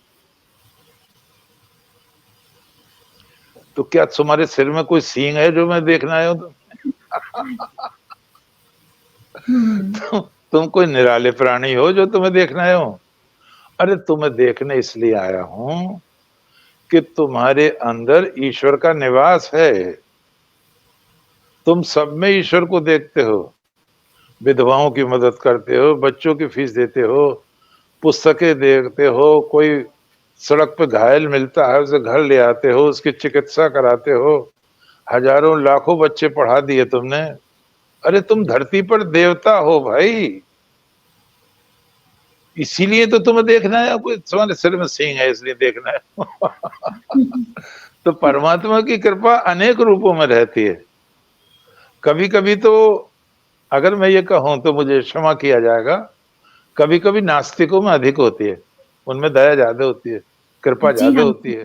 तो क्या तुम्हारे सिर में कोई सींग है जो मैं देखने आया हूं? तुम कोई निराले प्राणी हो जो तुम्हें देखने आया हूं? अरे तुम्हें देखने इसलिए आया हूं कि तुम्हारे अंदर ईश्वर का निवास है। तुम सब में ईश्वर को देखते हो। विधवाओं की मदद करते हो, बच्चों की फीस देते हो, पुस्तकें देखते हो, कोई सड़क पे घायल मिलता है उसे घर ले आते हो, उसकी चिकित्सा कराते हो। हजारों लाखों बच्चे पढ़ा दिए तुमने। अरे तुम धरती पर देवता हो भाई, इसीलिए तो तुम्हें देखना है। कोई तुम्हारे सिर में सींग है इसलिए देखना है। तो परमात्मा की कृपा अनेक रूपों में रहती है। कभी कभी तो अगर मैं ये कहूं तो मुझे क्षमा किया जाएगा, कभी कभी नास्तिकों में अधिक होती है, उनमें दया ज्यादा होती है, कृपा जी ज्यादा हाँ, होती है,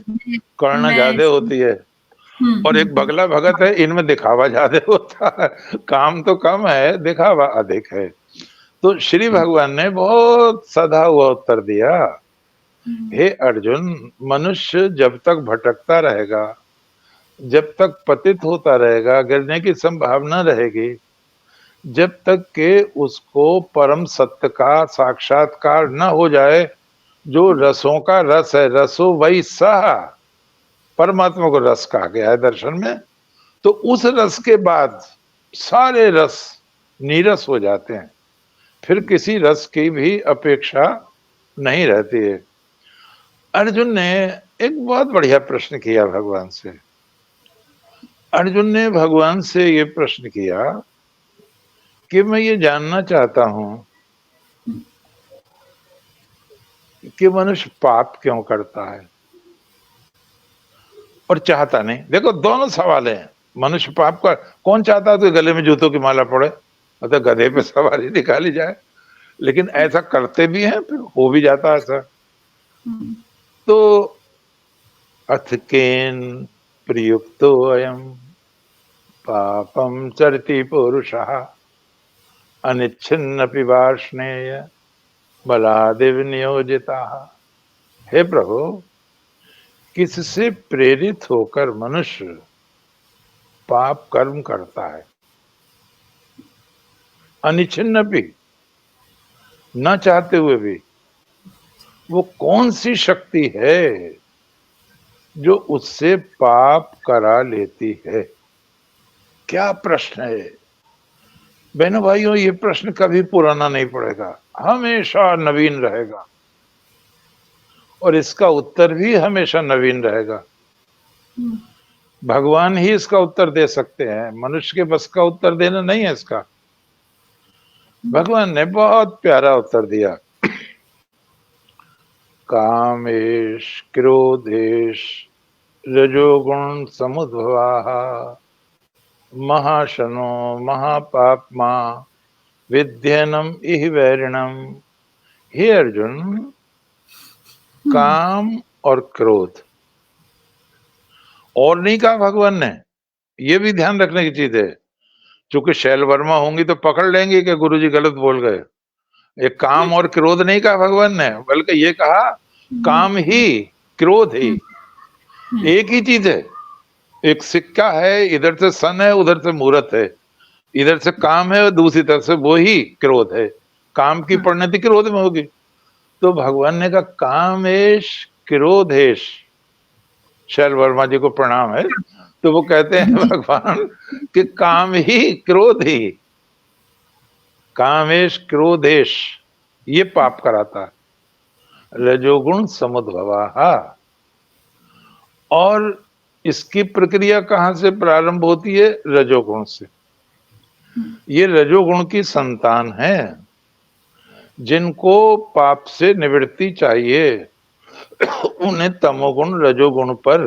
करुणा मैं ज्यादा होती है। और एक बगला भगत है, इनमें दिखावा ज्यादा होता है। काम तो कम है, दिखावा अधिक है। तो श्री भगवान ने बहुत सधा हुआ उत्तर दिया, हे अर्जुन, मनुष्य जब तक भटकता रहेगा, जब तक पतित होता रहेगा, गिरने की संभावना रहेगी, जब तक के उसको परम सत्य का साक्षात्कार न हो जाए, जो रसों का रस है, रसो वही सह, परमात्मा को रस कहा गया है दर्शन में। तो उस रस के बाद सारे रस नीरस हो जाते हैं, फिर किसी रस की भी अपेक्षा नहीं रहती है। अर्जुन ने एक बहुत बढ़िया प्रश्न किया भगवान से। अर्जुन ने भगवान से ये प्रश्न किया कि मैं ये जानना चाहता हूं कि मनुष्य पाप क्यों करता है और चाहता नहीं। देखो दोनों सवाल हैं। मनुष्य पाप का कौन चाहता है तो गले में जूतों की माला पड़े, मतलब गधे पे सवारी निकाली जाए, लेकिन ऐसा करते भी हैं, फिर हो भी जाता है ऐसा। तो अथ केन प्रयुक्तो अयम पापम चरति पुरुषः अनिच्छिन्नपि वार्ष्णेय बलादिव नियोजिताः। हे प्रभु, किससे प्रेरित होकर मनुष्य पाप कर्म करता है? अनिच्छिन्न भी, न चाहते हुए भी। वो कौन सी शक्ति है जो उससे पाप करा लेती है? क्या प्रश्न है बहनों भाइयों, ये प्रश्न कभी पुराना नहीं पड़ेगा, हमेशा नवीन रहेगा, और इसका उत्तर भी हमेशा नवीन रहेगा। भगवान ही इसका उत्तर दे सकते हैं, मनुष्य के बस का उत्तर देना नहीं है इसका। भगवान ने बहुत प्यारा उत्तर दिया। कामेश क्रोधेश रजोगुण समुद्भवाः महाशनो महापाप्मा विद्यनम इह वैरिणम। हे अर्जुन, काम और क्रोध और नहीं कहा भगवान ने, ये भी ध्यान रखने की चीज है। चूंकि शैल वर्मा होंगी तो पकड़ लेंगे कि गुरुजी गलत बोल गए। ये काम और क्रोध नहीं कहा भगवान ने, बल्कि ये कहा काम ही क्रोध ही एक ही चीज है। एक सिक्का है, इधर से सन है, उधर से मूरत है, इधर से काम है और दूसरी तरफ से वो ही क्रोध है। काम की परिणति क्रोध में होगी। तो भगवान ने कहा कामेश क्रोधेश, शैल वर्मा जी को प्रणाम है, तो वो कहते हैं भगवान कि काम ही क्रोध ही, कामेश क्रोधेश ये पाप कराता है, रजोगुण समुद्भवा। और इसकी प्रक्रिया कहां से प्रारंभ होती है? रजोगुण से। ये रजोगुण की संतान है, जिनको पाप से निवृत्ति चाहिए उन्हें तमोगुण रजोगुण पर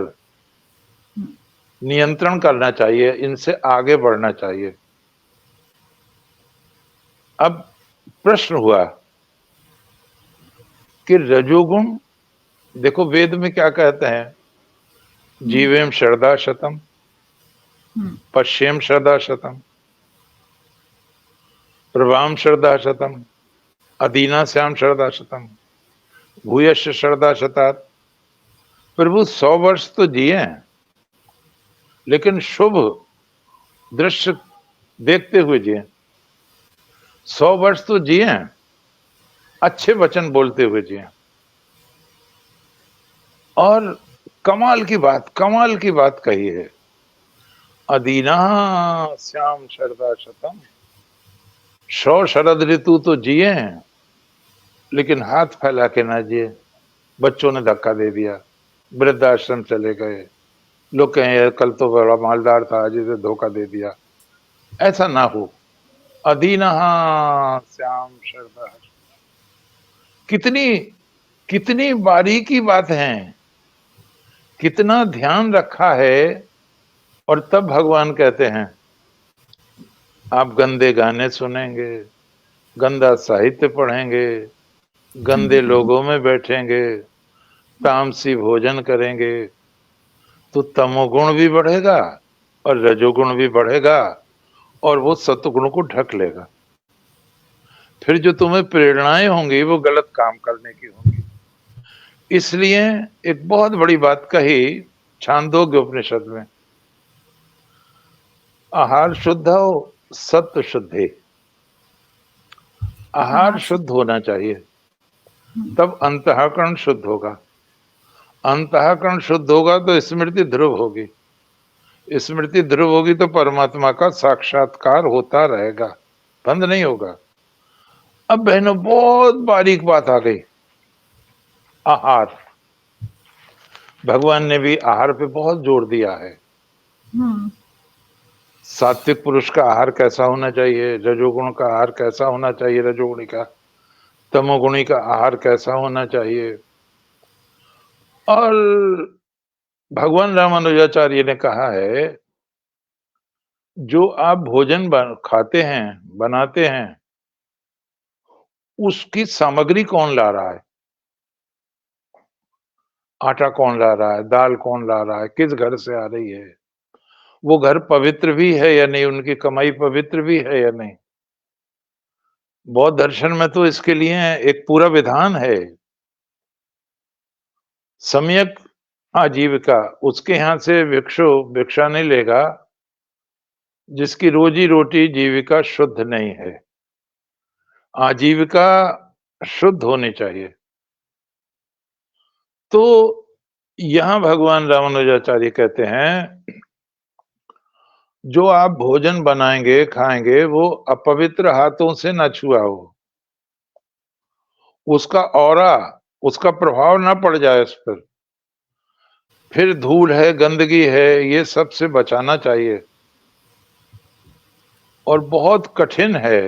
नियंत्रण करना चाहिए, इनसे आगे बढ़ना चाहिए। अब प्रश्न हुआ कि रजोगुण, देखो वेद में क्या कहते हैं, जीवेम श्रद्धा शतम, पश्येम श्रद्धा शतम, प्रभाम श्रद्धा शतम, अदीना श्याम श्रद्धा शतम, भूयश्च श्रद्धा शतात। प्रभु 100 वर्ष तो जिए हैं, लेकिन शुभ दृश्य देखते हुए जिए। 100 वर्ष तो जिए हैं, अच्छे वचन बोलते हुए जिए। और कमाल की बात कही है, अदीना श्याम शरदा शतम, 100 शरद ऋतु तो जिए हैं, लेकिन हाथ फैला के ना जिए। बच्चों ने धक्का दे दिया, वृद्धाश्रम चले गए, लोग कहें कल तो बड़ा मालदार था, आज इसे धोखा दे दिया। ऐसा ना हो। अदीना श्याम शरदा, कितनी कितनी बारीकी बात है, कितना ध्यान रखा है। और तब भगवान कहते हैं आप गंदे गाने सुनेंगे, गंदा साहित्य पढ़ेंगे, गंदे लोगों में बैठेंगे, तामसी भोजन करेंगे, तो तमोगुण भी बढ़ेगा और रजोगुण भी बढ़ेगा, और वो सत्वगुण को ढक लेगा। फिर जो तुम्हें प्रेरणाएं होंगी वो गलत काम करने की होंगी। इसलिए एक बहुत बड़ी बात कही छांदोग्य उपनिषद में, आहार शुद्ध हो, सत्व शुद्ध है। आहार शुद्ध होना चाहिए, तब अंतःकरण शुद्ध होगा। अंतःकरण शुद्ध होगा तो स्मृति ध्रुव होगी, स्मृति ध्रुव होगी तो परमात्मा का साक्षात्कार होता रहेगा, बंद नहीं होगा। अब बहनों बहुत बारीक बात आ गई, आहार। भगवान ने भी आहार पे बहुत जोर दिया है। सात्विक पुरुष का आहार कैसा होना चाहिए, रजोगुण का आहार कैसा होना चाहिए, रजोगुणी का, तमोगुणी का आहार कैसा होना चाहिए। और भगवान रामानुजाचार्य ने कहा है, जो आप भोजन खाते हैं, बनाते हैं, उसकी सामग्री कौन ला रहा है? आटा कौन ला रहा है, दाल कौन ला रहा है, किस घर से आ रही है, वो घर पवित्र भी है या नहीं, उनकी कमाई पवित्र भी है या नहीं। बौद्ध दर्शन में तो इसके लिए एक पूरा विधान है, सम्यक आजीविका। उसके यहां से भिक्षु भिक्षा नहीं लेगा जिसकी रोजी रोटी जीविका शुद्ध नहीं है। आजीविका शुद्ध होनी चाहिए। तो यहां भगवान रामानुजाचार्य कहते हैं, जो आप भोजन बनाएंगे खाएंगे वो अपवित्र हाथों से न छुआ हो, उसका ऑरा, उसका प्रभाव ना पड़ जाए उस पर। फिर धूल है, गंदगी है, ये सब से बचाना चाहिए। और बहुत कठिन है।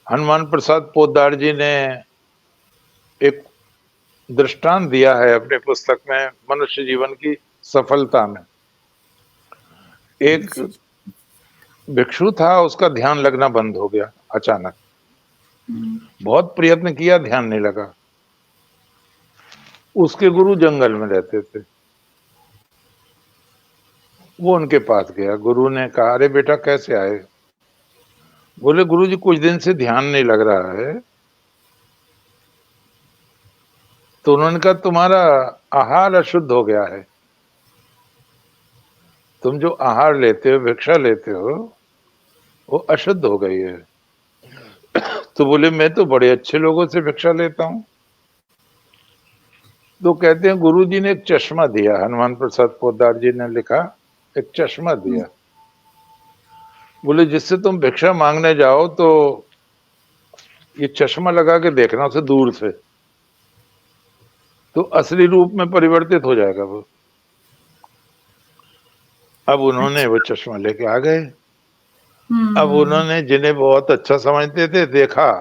हनुमान प्रसाद पोद्दार जी ने एक दृष्टांत दिया है अपने पुस्तक में, मनुष्य जीवन की सफलता में। एक भिक्षु था, उसका ध्यान लगना बंद हो गया अचानक। बहुत प्रयत्न किया, ध्यान नहीं लगा। उसके गुरु जंगल में रहते थे, वो उनके पास गया। गुरु ने कहा, अरे बेटा कैसे आए? बोले, गुरु जी कुछ दिन से ध्यान नहीं लग रहा है। तो उन्होंने कहा, तुम्हारा आहार अशुद्ध हो गया है, तुम जो आहार लेते हो, भिक्षा लेते हो, वो अशुद्ध हो गई है। तो बोले मैं तो बड़े अच्छे लोगों से भिक्षा लेता हूँ। तो कहते हैं गुरुजी ने एक चश्मा दिया, हनुमान प्रसाद पोद्दार जी ने लिखा, एक चश्मा दिया। बोले जिससे तुम भिक्षा मांगने जाओ तो ये चश्मा लगा के देखना उसे दूर से, तो असली रूप में परिवर्तित हो जाएगा वो। अब उन्होंने वो चश्मा लेके आ गए। अब उन्होंने जिन्हें बहुत अच्छा समझते थे देखा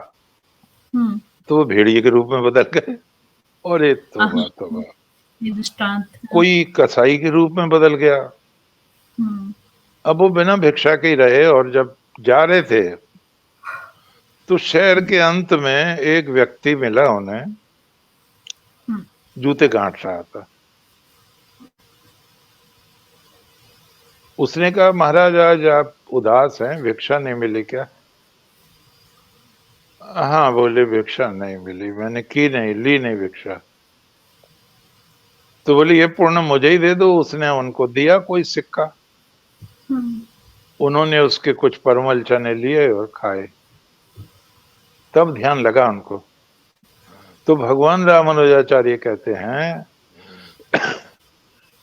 तो वो भेड़िए के रूप में बदल गए। और ये तौबा ये दृष्टांत है। कोई कसाई के रूप में बदल गया। अब वो बिना भिक्षा के ही रहे, और जब जा रहे थे तो शहर के अंत में एक व्यक्ति मिला उन्हें, जूते गांठ रहा था। उसने कहा महाराज आज आप उदास हैं, भिक्षा नहीं मिली क्या? हाँ बोले भिक्षा नहीं मिली, मैंने की नहीं, ली नहीं भिक्षा। तो बोले ये पूर्ण मुझे ही दे दो। उसने उनको दिया कोई सिक्का। उन्होंने उसके कुछ परमल चने लिए और खाए। तब ध्यान लगा उनको। तो भगवान रामानुजाचार्य कहते हैं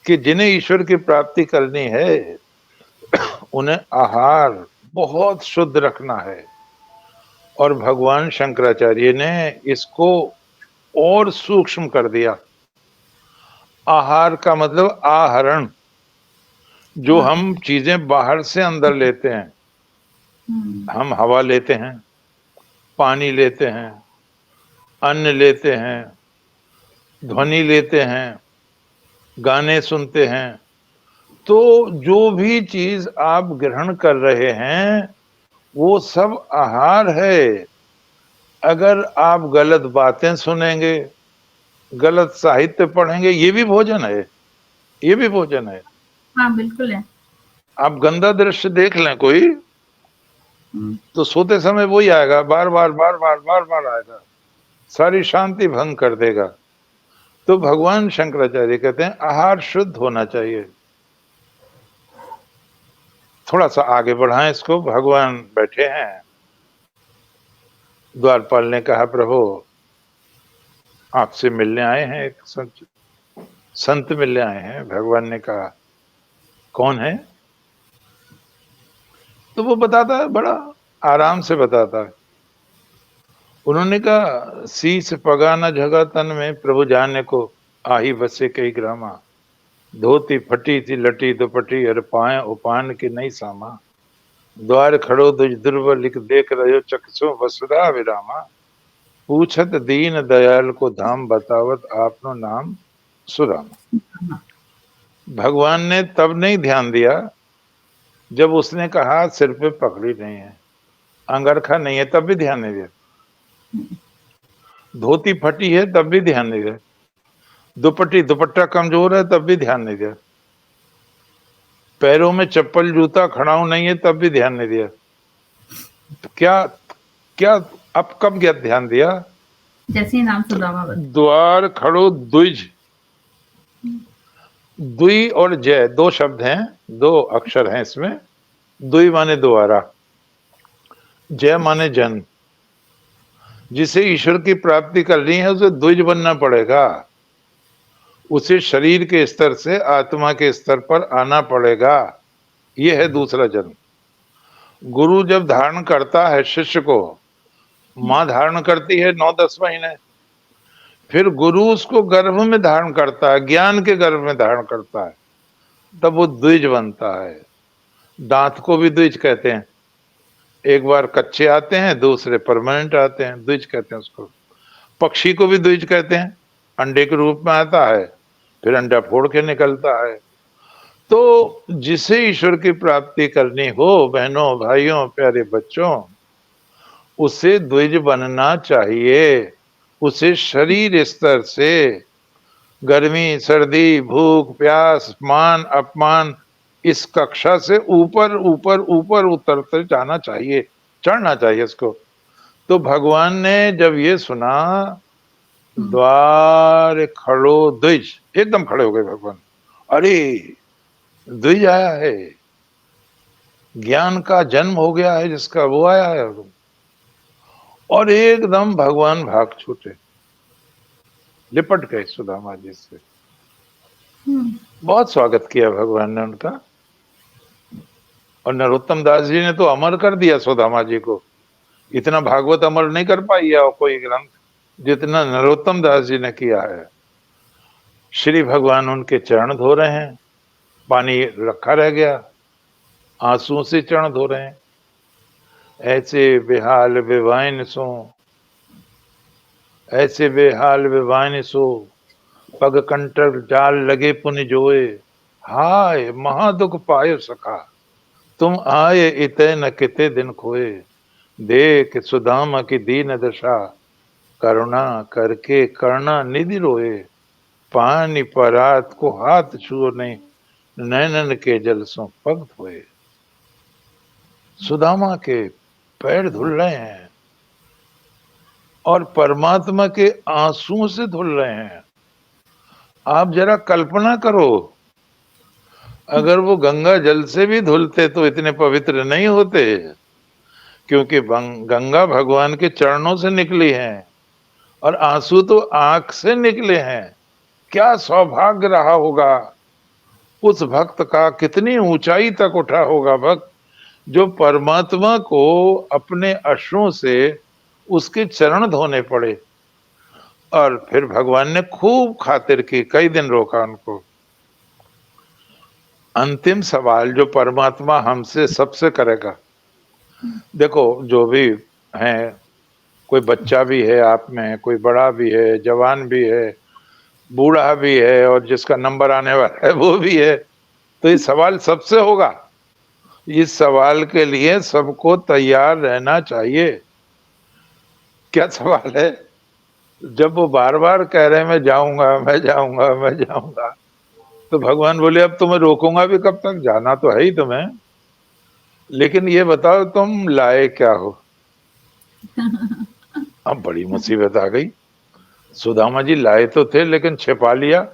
कि जिन्हें ईश्वर की प्राप्ति करनी है उन्हें आहार बहुत शुद्ध रखना है। और भगवान शंकराचार्य ने इसको और सूक्ष्म कर दिया। आहार का मतलब आहरण, जो हम चीजें बाहर से अंदर लेते हैं। हम हवा लेते हैं, पानी लेते हैं, अन्न लेते हैं, ध्वनि लेते हैं, गाने सुनते हैं। तो जो भी चीज आप ग्रहण कर रहे हैं वो सब आहार है। अगर आप गलत बातें सुनेंगे, गलत साहित्य पढ़ेंगे, ये भी भोजन है, ये भी भोजन है। हाँ बिल्कुल है। आप गंदा दृश्य देख लें कोई, तो सोते समय वही आएगा, बार बार बार बार बार बार आएगा, सारी शांति भंग कर देगा। तो भगवान शंकराचार्य कहते हैं आहार शुद्ध होना चाहिए। थोड़ा सा आगे बढ़ाएं इसको। भगवान बैठे हैं, द्वारपाल ने कहा प्रभु आपसे मिलने आए हैं, एक संत मिलने आए हैं। भगवान ने कहा कौन है? तो वो बताता है, बड़ा आराम से बताता है। उन्होंने कहा शीस पगा न जगह तन में, प्रभु जाने को आही बसे कई ग्रामा। धोती फटी थी लटी दुपटी, अर पाए उपान की नहीं सामा। द्वार खड़ो दुज दुर्बल लिख देख रहो, चक्षु वसुधा विरामा। पूछत दीन दयाल को धाम, बतावत आपनो नाम सुदामा। भगवान ने तब नहीं ध्यान दिया जब उसने कहा सिर पे पगड़ी नहीं है, अंगरखा नहीं है, तब भी ध्यान नहीं दिया। धोती फटी है तब भी ध्यान नहीं दिया। दुपट्टा कमजोर है तब भी ध्यान नहीं दिया। पैरों में चप्पल जूता खड़ाऊ नहीं है तब भी ध्यान नहीं दिया। क्या अब कब क्या ध्यान दिया? जैसे नाम सुदामा। द्वार खड़ो द्विज, द्वि और जय दो शब्द हैं, दो अक्षर हैं इसमें। द्वि माने द्वारा, जय माने जन। जिसे ईश्वर की प्राप्ति करनी है उसे द्विज बनना पड़ेगा। उसे शरीर के स्तर से आत्मा के स्तर पर आना पड़ेगा। यह है दूसरा जन्म। गुरु जब धारण करता है शिष्य को, मां धारण करती है 9-10 महीने, फिर गुरु उसको गर्भ में धारण करता है, ज्ञान के गर्भ में धारण करता है, तब वो द्विज बनता है। दांत को भी द्विज कहते हैं। एक बार कच्चे आते हैं, दूसरे परमानेंट आते हैं, द्विज कहते हैं उसको। पक्षी को भी द्विज कहते हैं, अंडे के रूप में आता है, फिर अंडा फोड़ के निकलता है। तो जिसे ईश्वर की प्राप्ति करनी हो, बहनों भाइयों प्यारे बच्चों, उसे द्विज बनना चाहिए। उसे शरीर स्तर से गर्मी सर्दी भूख प्यास मान अपमान इस कक्षा से ऊपर ऊपर ऊपर उतरते जाना चाहिए, चढ़ना चाहिए इसको। तो भगवान ने जब ये सुना, द्वार खड़ो द्विज, एकदम खड़े हो गए भगवान। अरे द्विज आया है, ज्ञान का जन्म हो गया है जिसका, वो आया है। और एकदम भगवान भाग छूटे, लिपट गए सुदामा जी से। बहुत स्वागत किया भगवान ने उनका। और नरोत्तम दास जी ने तो अमर कर दिया सुदामा जी को। इतना भागवत अमर नहीं कर पाई है और कोई ग्रंथ जितना नरोत्तम दास जी ने किया है। श्री भगवान उनके चरण धो रहे हैं, पानी रखा रह गया, आंसुओं से चरण धो रहे हैं। ऐसे बेहाल बेवाइन सो, ऐसे बेहाल बेवाइन सो, पग कंटर जाल लगे पुन जोए, हाय महादुख पायो सखा, तुम आए इते न किते दिन खोए, देख सुदामा की दीन दशा, करुणा करके करना निधि रोए, पानी परात को हाथ छुओ नहीं, नैनन के जल सो पग धोए। सुदामा के पैर धुल रहे हैं और परमात्मा के आंसुओं से धुल रहे हैं। आप जरा कल्पना करो, अगर वो गंगा जल से भी धुलते तो इतने पवित्र नहीं होते, क्योंकि गंगा भगवान के चरणों से निकली है और आंसू तो आंख से निकले हैं। क्या सौभाग्य रहा होगा उस भक्त का, कितनी ऊंचाई तक उठा होगा भक्त, जो परमात्मा को अपने अश्रुओं से उसके चरण धोने पड़े। और फिर भगवान ने खूब खातिर की, कई दिन रोका उनको। अंतिम सवाल जो परमात्मा हमसे सबसे करेगा, देखो जो भी है, कोई बच्चा भी है आप में, कोई बड़ा भी है, जवान भी है, बूढ़ा भी है, और जिसका नंबर आने वाला है वो भी है, तो ये सवाल सबसे होगा। इस सवाल के लिए सबको तैयार रहना चाहिए। क्या सवाल है? जब वो बार बार कह रहे हैं मैं जाऊंगा मैं जाऊंगा मैं जाऊंगा, तो भगवान बोले अब तुम्हें रोकूंगा भी कब तक, जाना तो है ही तुम्हें, लेकिन ये बताओ तुम लाए क्या हो। अब बड़ी मुसीबत आ गई। सुदामा जी लाए तो थे लेकिन छिपा लिया।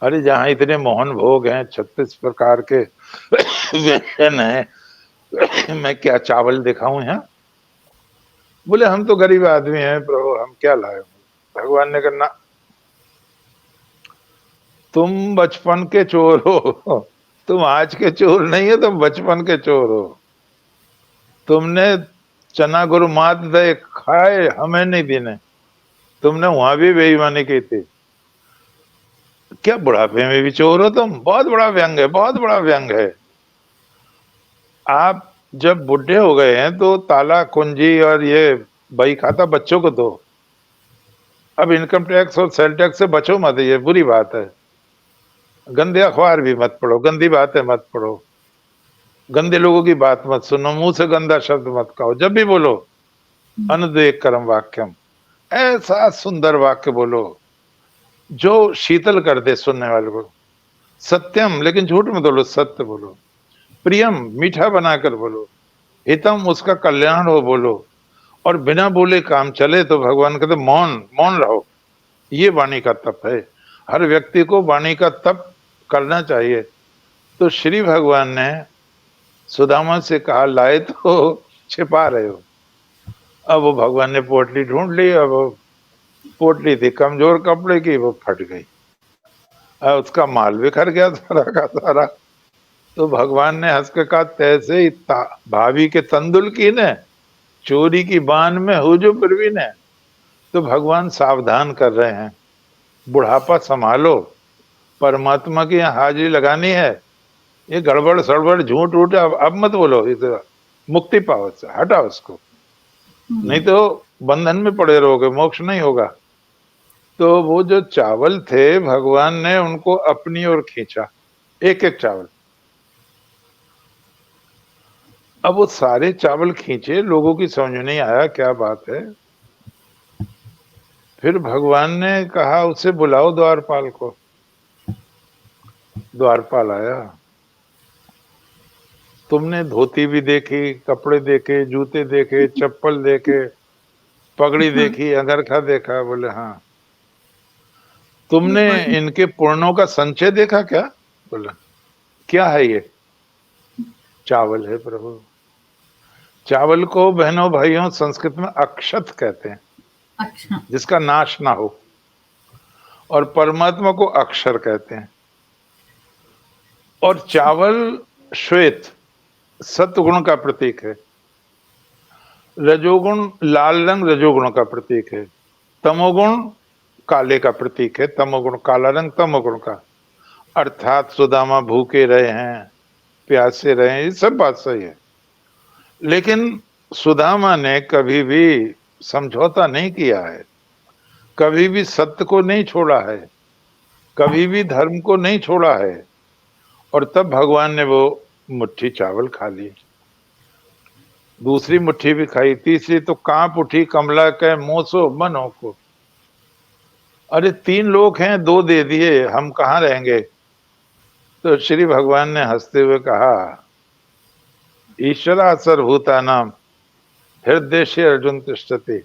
अरे जहां इतने मोहन भोग हैं, 36 प्रकार के व्यंजन हैं, मैं क्या चावल दिखाऊं यहाँ? बोले हम तो गरीब आदमी हैं प्रभु, हम क्या लाए। भगवान ने कहा तुम बचपन के चोर हो, तुम आज के चोर नहीं हो, तुम बचपन के चोर हो। तुमने चना गुरु मात दे खाए, हमें नहीं देने, तुमने वहां भी बेईमानी की थी। क्या बुढ़ापे में भी चोर हो तुम? बहुत बड़ा व्यंग है, बहुत बड़ा व्यंग है। आप जब बुढ़े हो गए हैं तो ताला कुंजी और ये बही खाता बच्चों को दो। अब इनकम टैक्स और सेल टैक्स से बचो मत, ये बुरी बात है। गंदे अखबार भी मत पढ़ो, गंदी बातें मत पढ़ो, गंदे लोगों की बात मत सुनो, मुंह से गंदा शब्द मत कहो। जब भी बोलो अनुदेक करम वाक्यम, ऐसा सुंदर वाक्य बोलो जो शीतल कर दे सुनने वाले को। सत्यम, लेकिन झूठ मत बोलो, सत्य बोलो। प्रियम, मीठा बनाकर बोलो। हितम, उसका कल्याण हो बोलो। और बिना बोले काम चले तो भगवान कहते मौन मौन रहो। ये वाणी का तप है। हर व्यक्ति को वाणी का तप करना चाहिए। तो श्री भगवान ने सुदामा से कहा लाए तो छिपा रहे हो। अब वो भगवान ने पोटली ढूंढ ली। अब वो पोटली थी कमजोर कपड़े की, वो फट गई। अब उसका माल बिखर गया सारा का सारा। तो भगवान ने हंस के कहा तैसे ही भाभी के तंदुल की ने, चोरी की बान में हो जो प्रवीण है। तो भगवान सावधान कर रहे हैं, बुढ़ापा संभालो, परमात्मा की यहाँ हाजिरी लगानी है। ये गड़बड़ सड़बड़ झूठ उठ अब मत बोलो, इसे मुक्ति पाओ, से हटाओ उसको, नहीं तो बंधन में पड़े रहोगे, मोक्ष नहीं होगा। तो वो जो चावल थे भगवान ने उनको अपनी ओर खींचा, एक एक चावल। अब वो सारे चावल खींचे, लोगों की समझ नहीं आया क्या बात है। फिर भगवान ने कहा उसे बुलाओ द्वारपाल को। द्वारपाल आया। तुमने धोती भी देखी, कपड़े देखे, जूते देखे, चप्पल देखे, पगड़ी देखी, अंगरखा देखा? बोले हाँ। तुमने इनके पुण्यों का संचय देखा क्या? बोला क्या है ये? चावल है प्रभु। चावल को बहनों भाइयों संस्कृत में अक्षत कहते हैं, अच्छा। जिसका नाश ना हो, और परमात्मा को अक्षर कहते हैं। और चावल श्वेत सत्वगुण का प्रतीक है, रजोगुण लाल रंग रजोगुण का प्रतीक है, तमोगुण काले का प्रतीक है, तमोगुण काला रंग तमोगुण का। अर्थात सुदामा भूखे रहे हैं, प्यासे रहे हैं, ये सब बात सही है, लेकिन सुदामा ने कभी भी समझौता नहीं किया है, कभी भी सत्य को नहीं छोड़ा है, कभी भी धर्म को नहीं छोड़ा है, और तब भगवान ने वो मुट्ठी चावल खा ली, दूसरी मुट्ठी भी खाई, तीसरी तो कांप उठी कमला के मोसो मनो को। अरे 3 लोग हैं, 2 दे दिए, हम कहाँ रहेंगे? तो श्री भगवान ने हंसते हुए कहा, ईश्वरा सर्वभूतानां हृदय से अर्जुन तिष्ठति।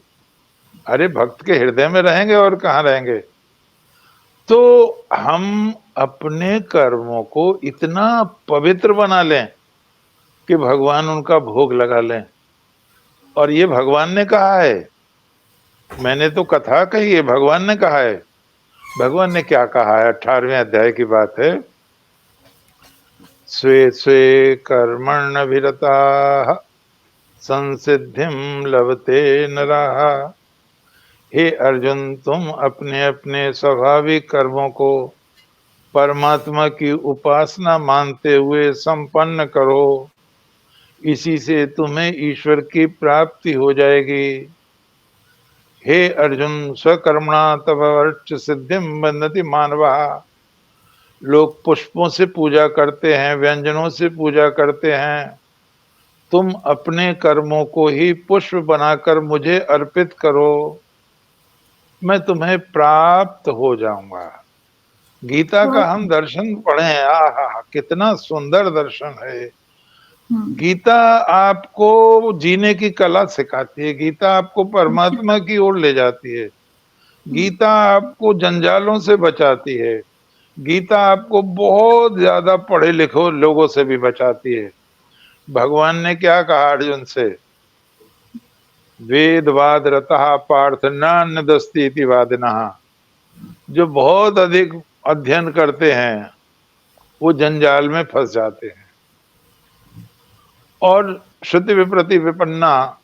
अरे भक्त के हृदय में रहेंगे और कहाँ रहेंगे? तो हम अपने कर्मों को इतना पवित्र बना लें कि भगवान उनका भोग लगा लें। और ये भगवान ने कहा है, मैंने तो कथा कही है, भगवान ने कहा है। भगवान ने क्या कहा है? 18वें अध्याय की बात है, स्वे स्वे कर्मण्यभिरताः संसिद्धिं लभते नराः। हे अर्जुन, तुम अपने अपने स्वाभाविक कर्मों को परमात्मा की उपासना मानते हुए संपन्न करो, इसी से तुम्हें ईश्वर की प्राप्ति हो जाएगी। हे अर्जुन, स्वकर्मणा तपवर्च सिद्धिं बंधति मानवः। लोग पुष्पों से पूजा करते हैं, व्यंजनों से पूजा करते हैं, तुम अपने कर्मों को ही पुष्प बनाकर मुझे अर्पित करो, मैं तुम्हें प्राप्त हो जाऊंगा। गीता का हम दर्शन पढ़े हैं, आहा कितना सुंदर दर्शन है। गीता आपको जीने की कला सिखाती है, गीता आपको परमात्मा की ओर ले जाती है, गीता आपको जंजालों से बचाती है, गीता आपको बहुत ज्यादा पढ़े लिखे लोगों से भी बचाती है। भगवान ने क्या कहा अर्जुन से? वेदवाद रतः पार्थ नान्य दस्ती इति वादिनः। जो बहुत अधिक अध्ययन करते हैं वो जंजाल में फंस जाते हैं, और श्रुति विप्रति विपन्ना,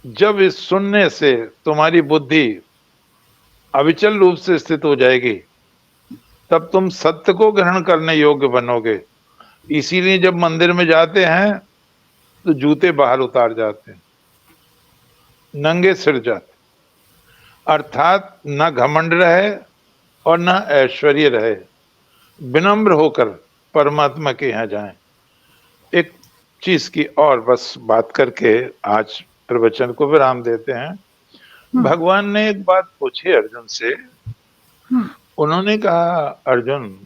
जब इस सुनने से तुम्हारी बुद्धि अविचल रूप से स्थित हो जाएगी, तब तुम सत्य को ग्रहण करने योग्य बनोगे। इसीलिए जब मंदिर में जाते हैं तो जूते बाहर उतार जाते हैं, नंगे सिर जाते, अर्थात न घमंड रहे और न ऐश्वर्य रहे, विनम्र होकर परमात्मा के यहाँ जाएं। एक चीज की और बस बात करके आज प्रवचन को विराम देते हैं। भगवान ने एक बात पूछी अर्जुन से, उन्होंने कहा, अर्जुन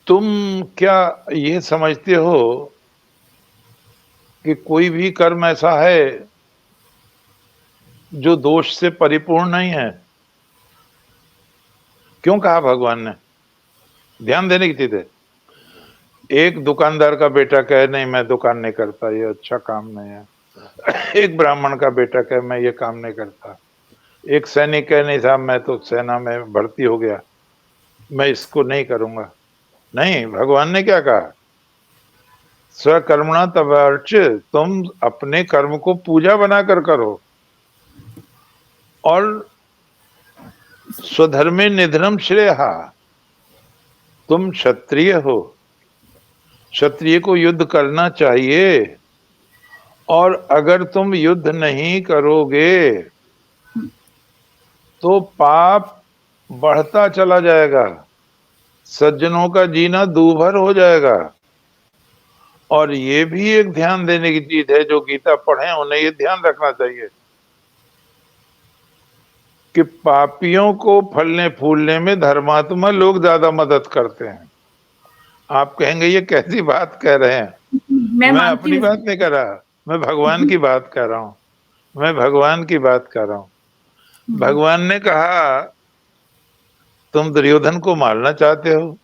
तुम क्या ये समझते हो कि कोई भी कर्म ऐसा है जो दोष से परिपूर्ण नहीं है? क्यों कहा भगवान ने? ध्यान देने की चीज है। एक दुकानदार का बेटा कहे नहीं मैं दुकान नहीं करता, ये अच्छा काम नहीं है। एक ब्राह्मण का बेटा कहे मैं ये काम नहीं करता। एक सैनिक कहे नहीं साहब मैं तो सेना में भर्ती हो गया, मैं इसको नहीं करूंगा। नहीं, भगवान ने क्या कहा? स्वकर्मणा तवर्च, तुम अपने कर्म को पूजा बनाकर करो, और स्वधर्मे निधनम श्रेयः, तुम क्षत्रिय हो, क्षत्रिय को युद्ध करना चाहिए, और अगर तुम युद्ध नहीं करोगे तो पाप बढ़ता चला जाएगा, सज्जनों का जीना दूभर हो जाएगा। और ये भी एक ध्यान देने की चीज है, जो गीता पढ़े उन्हें ये ध्यान रखना चाहिए कि पापियों को फलने फूलने में धर्मात्मा लोग ज्यादा मदद करते हैं। आप कहेंगे ये कैसी बात कह रहे हैं? मैं अपनी बात नहीं कर रहा, मैं भगवान की बात कर रहा हूँ, मैं भगवान की बात कर रहा हूँ। भगवान ने कहा तुम दुर्योधन को मारना चाहते हो,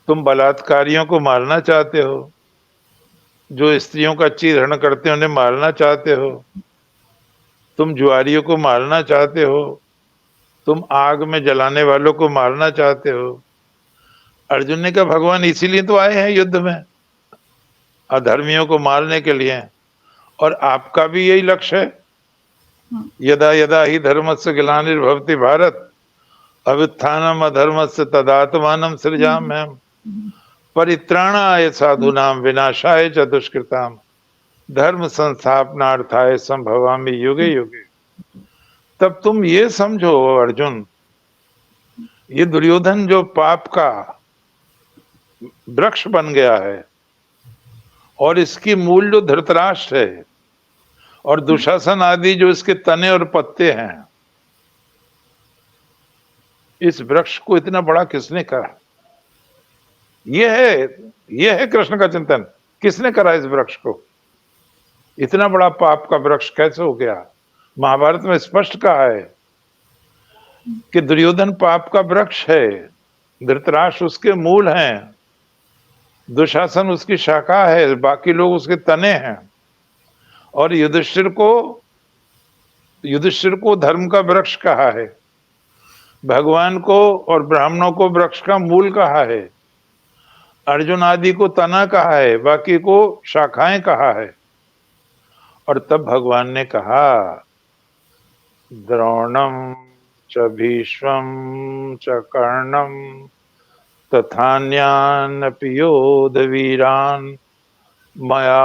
तुम बलात्कारियों को मारना चाहते हो, जो स्त्रियों का चीरहरण करते हैं उन्हें मारना चाहते हो, तुम जुआरियों को मारना चाहते हो, तुम आग में जलाने वालों को मारना चाहते हो। अर्जुन ने कहा भगवान इसीलिए तो आए हैं युद्ध में, अधर्मियों को मारने के लिए, और आपका भी यही लक्ष्य है। यदा यदा ही धर्मस्य ग्लानिर्भवति भारत अभ्युत्थानम अधर्मस्य तदात्मानं सृजाम्यहम् परित्राणाय साधूनां विनाशाय च दुष्कृताम् धर्म संस्थापनार्थाय संभवामि युगे युगे। तब तुम ये समझो अर्जुन, ये दुर्योधन जो पाप का वृक्ष बन गया है और इसकी मूल जो धृतराष्ट्र है और दुशासन आदि जो इसके तने और पत्ते हैं, इस वृक्ष को इतना बड़ा किसने करा? ये है कृष्ण का चिंतन। किसने करा इस वृक्ष को? इतना बड़ा पाप का वृक्ष कैसे हो गया? महाभारत में स्पष्ट कहा है कि दुर्योधन पाप का वृक्ष है, धृतराष्ट्र उसके मूल हैं, दुशासन उसकी शाखा है, बाकी लोग उसके तने हैं, और युधिष्ठिर को धर्म का वृक्ष कहा है, भगवान को और ब्राह्मणों को वृक्ष का मूल कहा है, अर्जुन आदि को तना कहा है, बाकी को शाखाएं कहा है। और तब भगवान ने कहा द्रोणम च भीष्मं च कर्णम तथान्यानपि योधवीरान् मया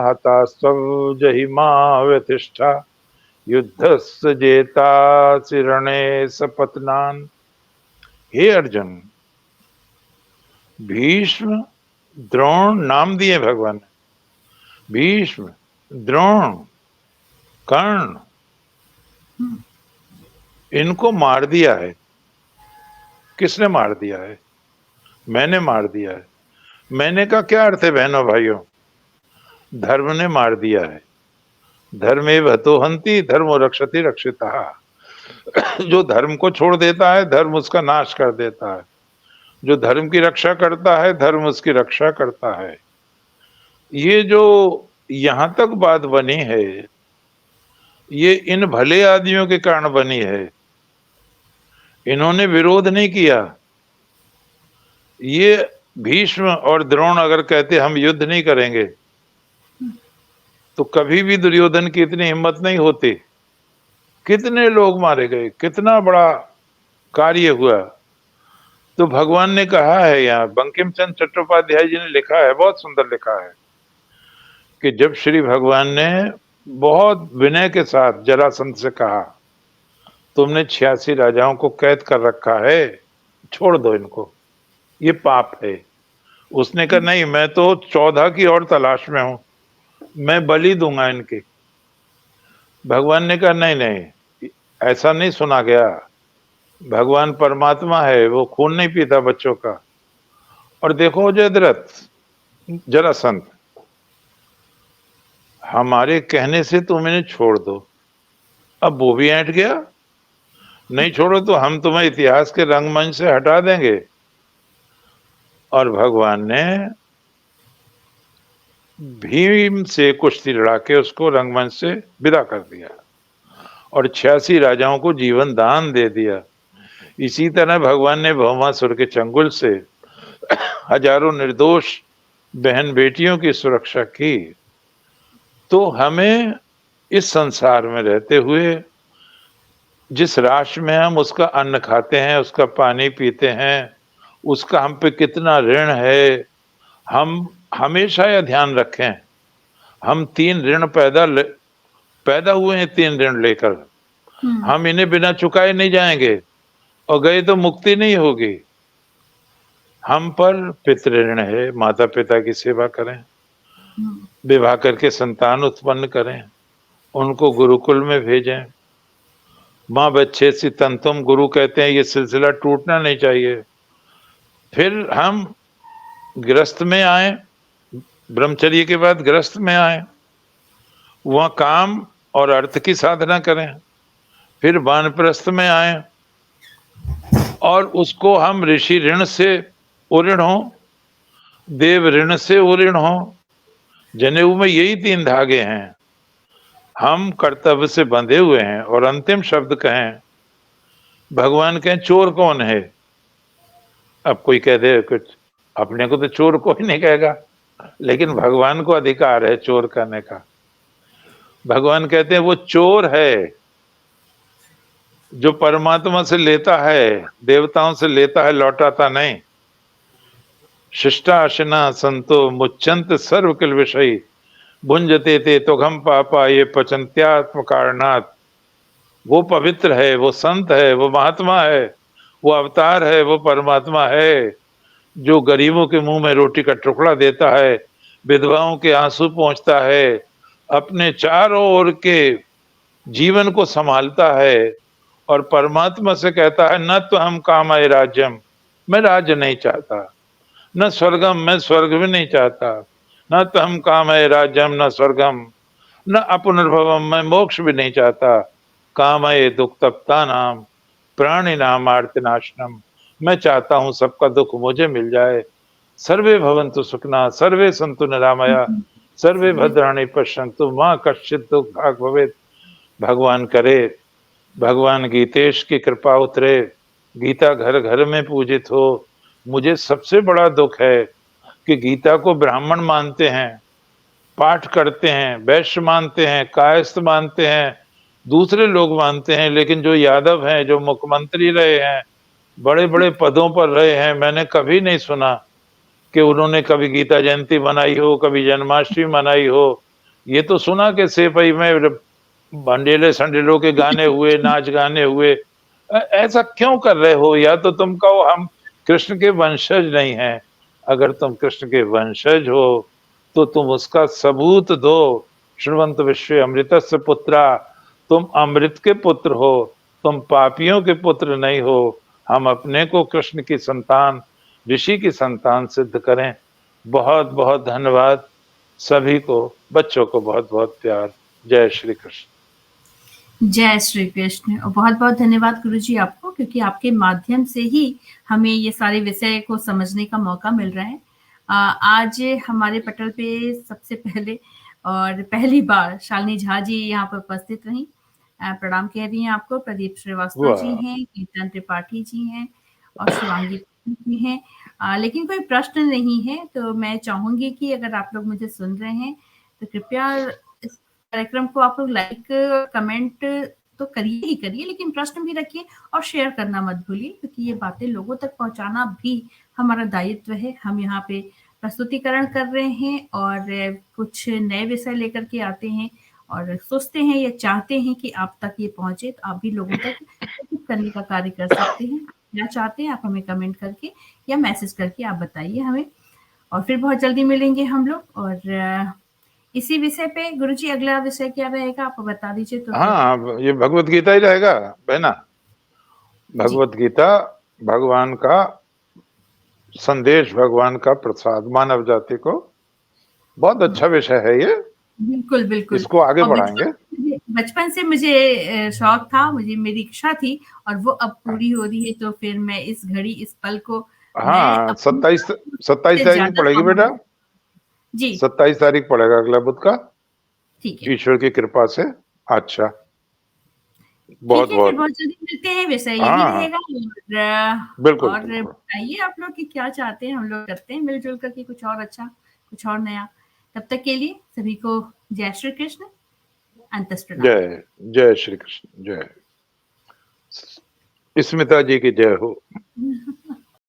हतास्त्वं जहिमा व्यतिष्ठा युद्धस्य जेतासि रणे सपत्नान्। हे अर्जुन, भीष्म द्रोण नाम दिए भगवान ने, भीष्म द्रोण कर्ण, इनको मार दिया है। किसने मार दिया है? मैंने मार दिया है। मैंने का क्या अर्थ है बहनों भाइयों? धर्म ने मार दिया है। धर्मेव हतो हन्ति धर्मो रक्षति रक्षितः। जो धर्म को छोड़ देता है धर्म उसका नाश कर देता है, जो धर्म की रक्षा करता है धर्म उसकी रक्षा करता है। ये जो यहां तक बात बनी है ये इन भले आदमियों के कारण बनी है, इन्होंने विरोध नहीं किया। ये भीष्म और द्रोण अगर कहते हम युद्ध नहीं करेंगे तो कभी भी दुर्योधन की इतनी हिम्मत नहीं होती। कितने लोग मारे गए, कितना बड़ा कार्य हुआ। तो भगवान ने कहा है, यहाँ बंकिम चंद्र चट्टोपाध्याय जी ने लिखा है, बहुत सुंदर लिखा है, कि जब श्री भगवान ने बहुत विनय के साथ जरासंध से कहा तुमने 86 राजाओं को कैद कर रखा है, छोड़ दो इनको, ये पाप है। उसने कहा नहीं, मैं तो 14 की और तलाश में हूं, मैं बलि दूंगा इनकी। भगवान ने कहा नहीं नहीं, ऐसा नहीं सुना गया। भगवान परमात्मा है, वो खून नहीं पीता बच्चों का। और देखो जयद्रथ, जरासंध, हमारे कहने से तुम इन्हें छोड़ दो। अब वो भी ऐंठ गया, नहीं छोड़ो तो हम तुम्हें इतिहास के रंगमंच से हटा देंगे। और भगवान ने भीम से कुश्ती लड़ा के उसको रंगमंच से विदा कर दिया और 86 राजाओं को जीवन दान दे दिया। इसी तरह भगवान ने भौमासुर के चंगुल से हजारों निर्दोष बहन बेटियों की सुरक्षा की। तो हमें इस संसार में रहते हुए जिस राष्ट्र में हम उसका अन्न खाते हैं, उसका पानी पीते हैं, उसका हम पे कितना ऋण है, हम हमेशा यह ध्यान रखें। हम 3 ऋण पैदा हुए हैं, 3 ऋण लेकर। हम इन्हें बिना चुकाए नहीं जाएंगे और गए तो मुक्ति नहीं होगी। हम पर पितृ ऋण है, माता पिता की सेवा करें, विवाह करके संतान उत्पन्न करें, उनको गुरुकुल में भेजें। माँ बच्चे सी तंतुम गुरु कहते हैं, ये सिलसिला टूटना नहीं चाहिए। फिर हम गृहस्थ में आए, ब्रह्मचर्य के बाद गृहस्थ में आए, वहाँ काम और अर्थ की साधना करें। फिर वानप्रस्थ में आए और उसको हम ऋषि ऋण से उऋण हो, देव ऋण से उऋण हो, जनेऊ में यही 3 धागे हैं। हम कर्तव्य से बंधे हुए हैं और अंतिम शब्द कहें, भगवान कहें चोर कौन है? अब कोई कह दे कुछ, अपने को तो चोर कोई नहीं कहेगा, लेकिन भगवान को अधिकार है चोर कहने का। भगवान कहते हैं वो चोर है जो परमात्मा से लेता है, देवताओं से लेता है, लौटाता नहीं। शिष्टाशिना संतो मुच्यंत सर्व किल विषयी भुंजते ते तुघम पापा ये पचंत्यात्म कारणात्। वो पवित्र है, वो संत है, वो महात्मा है, वो अवतार है, वो परमात्मा है जो गरीबों के मुंह में रोटी का टुकड़ा देता है, विधवाओं के आंसू पहुंचता है, अपने चारों ओर के जीवन को संभालता है और परमात्मा से कहता है न तो हम कामाय राज्यम, मैं राज्य नहीं चाहता, न स्वर्गम, मैं स्वर्ग भी नहीं चाहता, न तो हम कामाय राज्यम न स्वर्गम, न अपुनर्भवम, मैं मोक्ष भी नहीं चाहता, कामाय दुख तप्ता नाम प्राणी नाम आर्तिनाशनम, मैं चाहता हूं सबका दुख मुझे मिल जाए। सर्वे भवन्तु सुखिनः सर्वे सन्तु निरामया सर्वे भद्राणि पश्यन्तु मां कश्चित् दुख भाग भवेत्। भगवान करे भगवान गीतेश की कृपा उतरे, गीता घर घर में पूजित हो। मुझे सबसे बड़ा दुख है कि गीता को ब्राह्मण मानते हैं, पाठ करते हैं, वैश्य मानते हैं, कायस्थ मानते हैं, दूसरे लोग मानते हैं, लेकिन जो यादव हैं, जो मुख्यमंत्री रहे हैं, बड़े बड़े पदों पर रहे हैं, मैंने कभी नहीं सुना कि उन्होंने कभी गीता जयंती मनाई हो, कभी जन्माष्टमी मनाई हो। ये तो सुना कि सेपई में बंडेले संडेलों के गाने हुए, नाच गाने हुए। ऐसा क्यों कर रहे हो? या तो तुम कहो हम कृष्ण के वंशज नहीं हैं। अगर तुम कृष्ण के वंशज हो तो तुम उसका सबूत दो। श्रीमंत विश्व अमृतस्य पुत्रा, तुम अमृत के पुत्र हो, तुम पापियों के पुत्र नहीं हो। हम अपने को कृष्ण की संतान, ऋषि की संतान सिद्ध करें। बहुत बहुत धन्यवाद सभी को, बच्चों को बहुत बहुत प्यार। जय श्री कृष्ण। जय श्री कृष्ण और बहुत बहुत धन्यवाद गुरुजी आपको, क्योंकि आपके माध्यम से ही हमें ये सारे विषय को समझने का मौका मिल रहा है। आज हमारे पटल पे सबसे पहले और पहली बार शालिनी झा जी यहाँ पर उपस्थित रहीं। प्रणाम कह रही हैं आपको। प्रदीप श्रीवास्तव जी हैं, कीर्तन त्रिपाठी जी हैं और शिवांगी जी हैं। लेकिन कोई प्रश्न नहीं है, तो मैं चाहूंगी कि अगर आप लोग मुझे सुन रहे हैं तो कृपया इस कार्यक्रम को आप लोग लाइक कमेंट तो करिए ही करिए, लेकिन प्रश्न भी रखिए और शेयर करना मत भूलिए, क्योंकि ये बातें लोगों तक पहुंचाना भी हमारा दायित्व है। हम यहाँ पे प्रस्तुतिकरण कर रहे हैं और कुछ नए विषय लेकर के आते हैं और सोचते हैं या चाहते हैं कि आप तक ये पहुंचे, तो आप भी लोगों तक करने का कार्य कर सकते हैं। क्या चाहते हैं आप हमें कमेंट करके या मैसेज करके आप बताइए हमें, और फिर बहुत जल्दी मिलेंगे हम लोग। और इसी विषय पे गुरुजी अगला विषय क्या रहेगा आप बता दीजिए तो। हाँ, ये भगवत गीता ही रहेगा बहना। भगवत गीता भगवान का संदेश, भगवान का प्रसाद मानव जाति को। बहुत अच्छा विषय है ये। बिल्कुल बिल्कुल, इसको आगे बढ़ाएंगे। बचपन से मुझे शौक था, मुझे मेरी इच्छा थी और वो अब पूरी हो रही है, तो फिर मैं इस घड़ी इस पल को हाँ, 27 तारीख पड़ेगी बेटा जी, 27 तारीख पड़ेगा अगला बुध का, ठीक है, ईश्वर की कृपा से। अच्छा, बहुत ठीक है, फिर बहुत बहुत जल्दी मिलते हैं। विषय यही हाँ, रहेगा बिल्कुल और बिल्कुल। बताइए आप लोग कि क्या चाहते हैं, हम लोग करते हैं मिलजुल करके कुछ और अच्छा, कुछ और नया। तब तक के लिए सभी को जय श्री कृष्ण, अंतस प्रणाम। जय जय श्री कृष्ण। जय स्मिता जी की जय हो।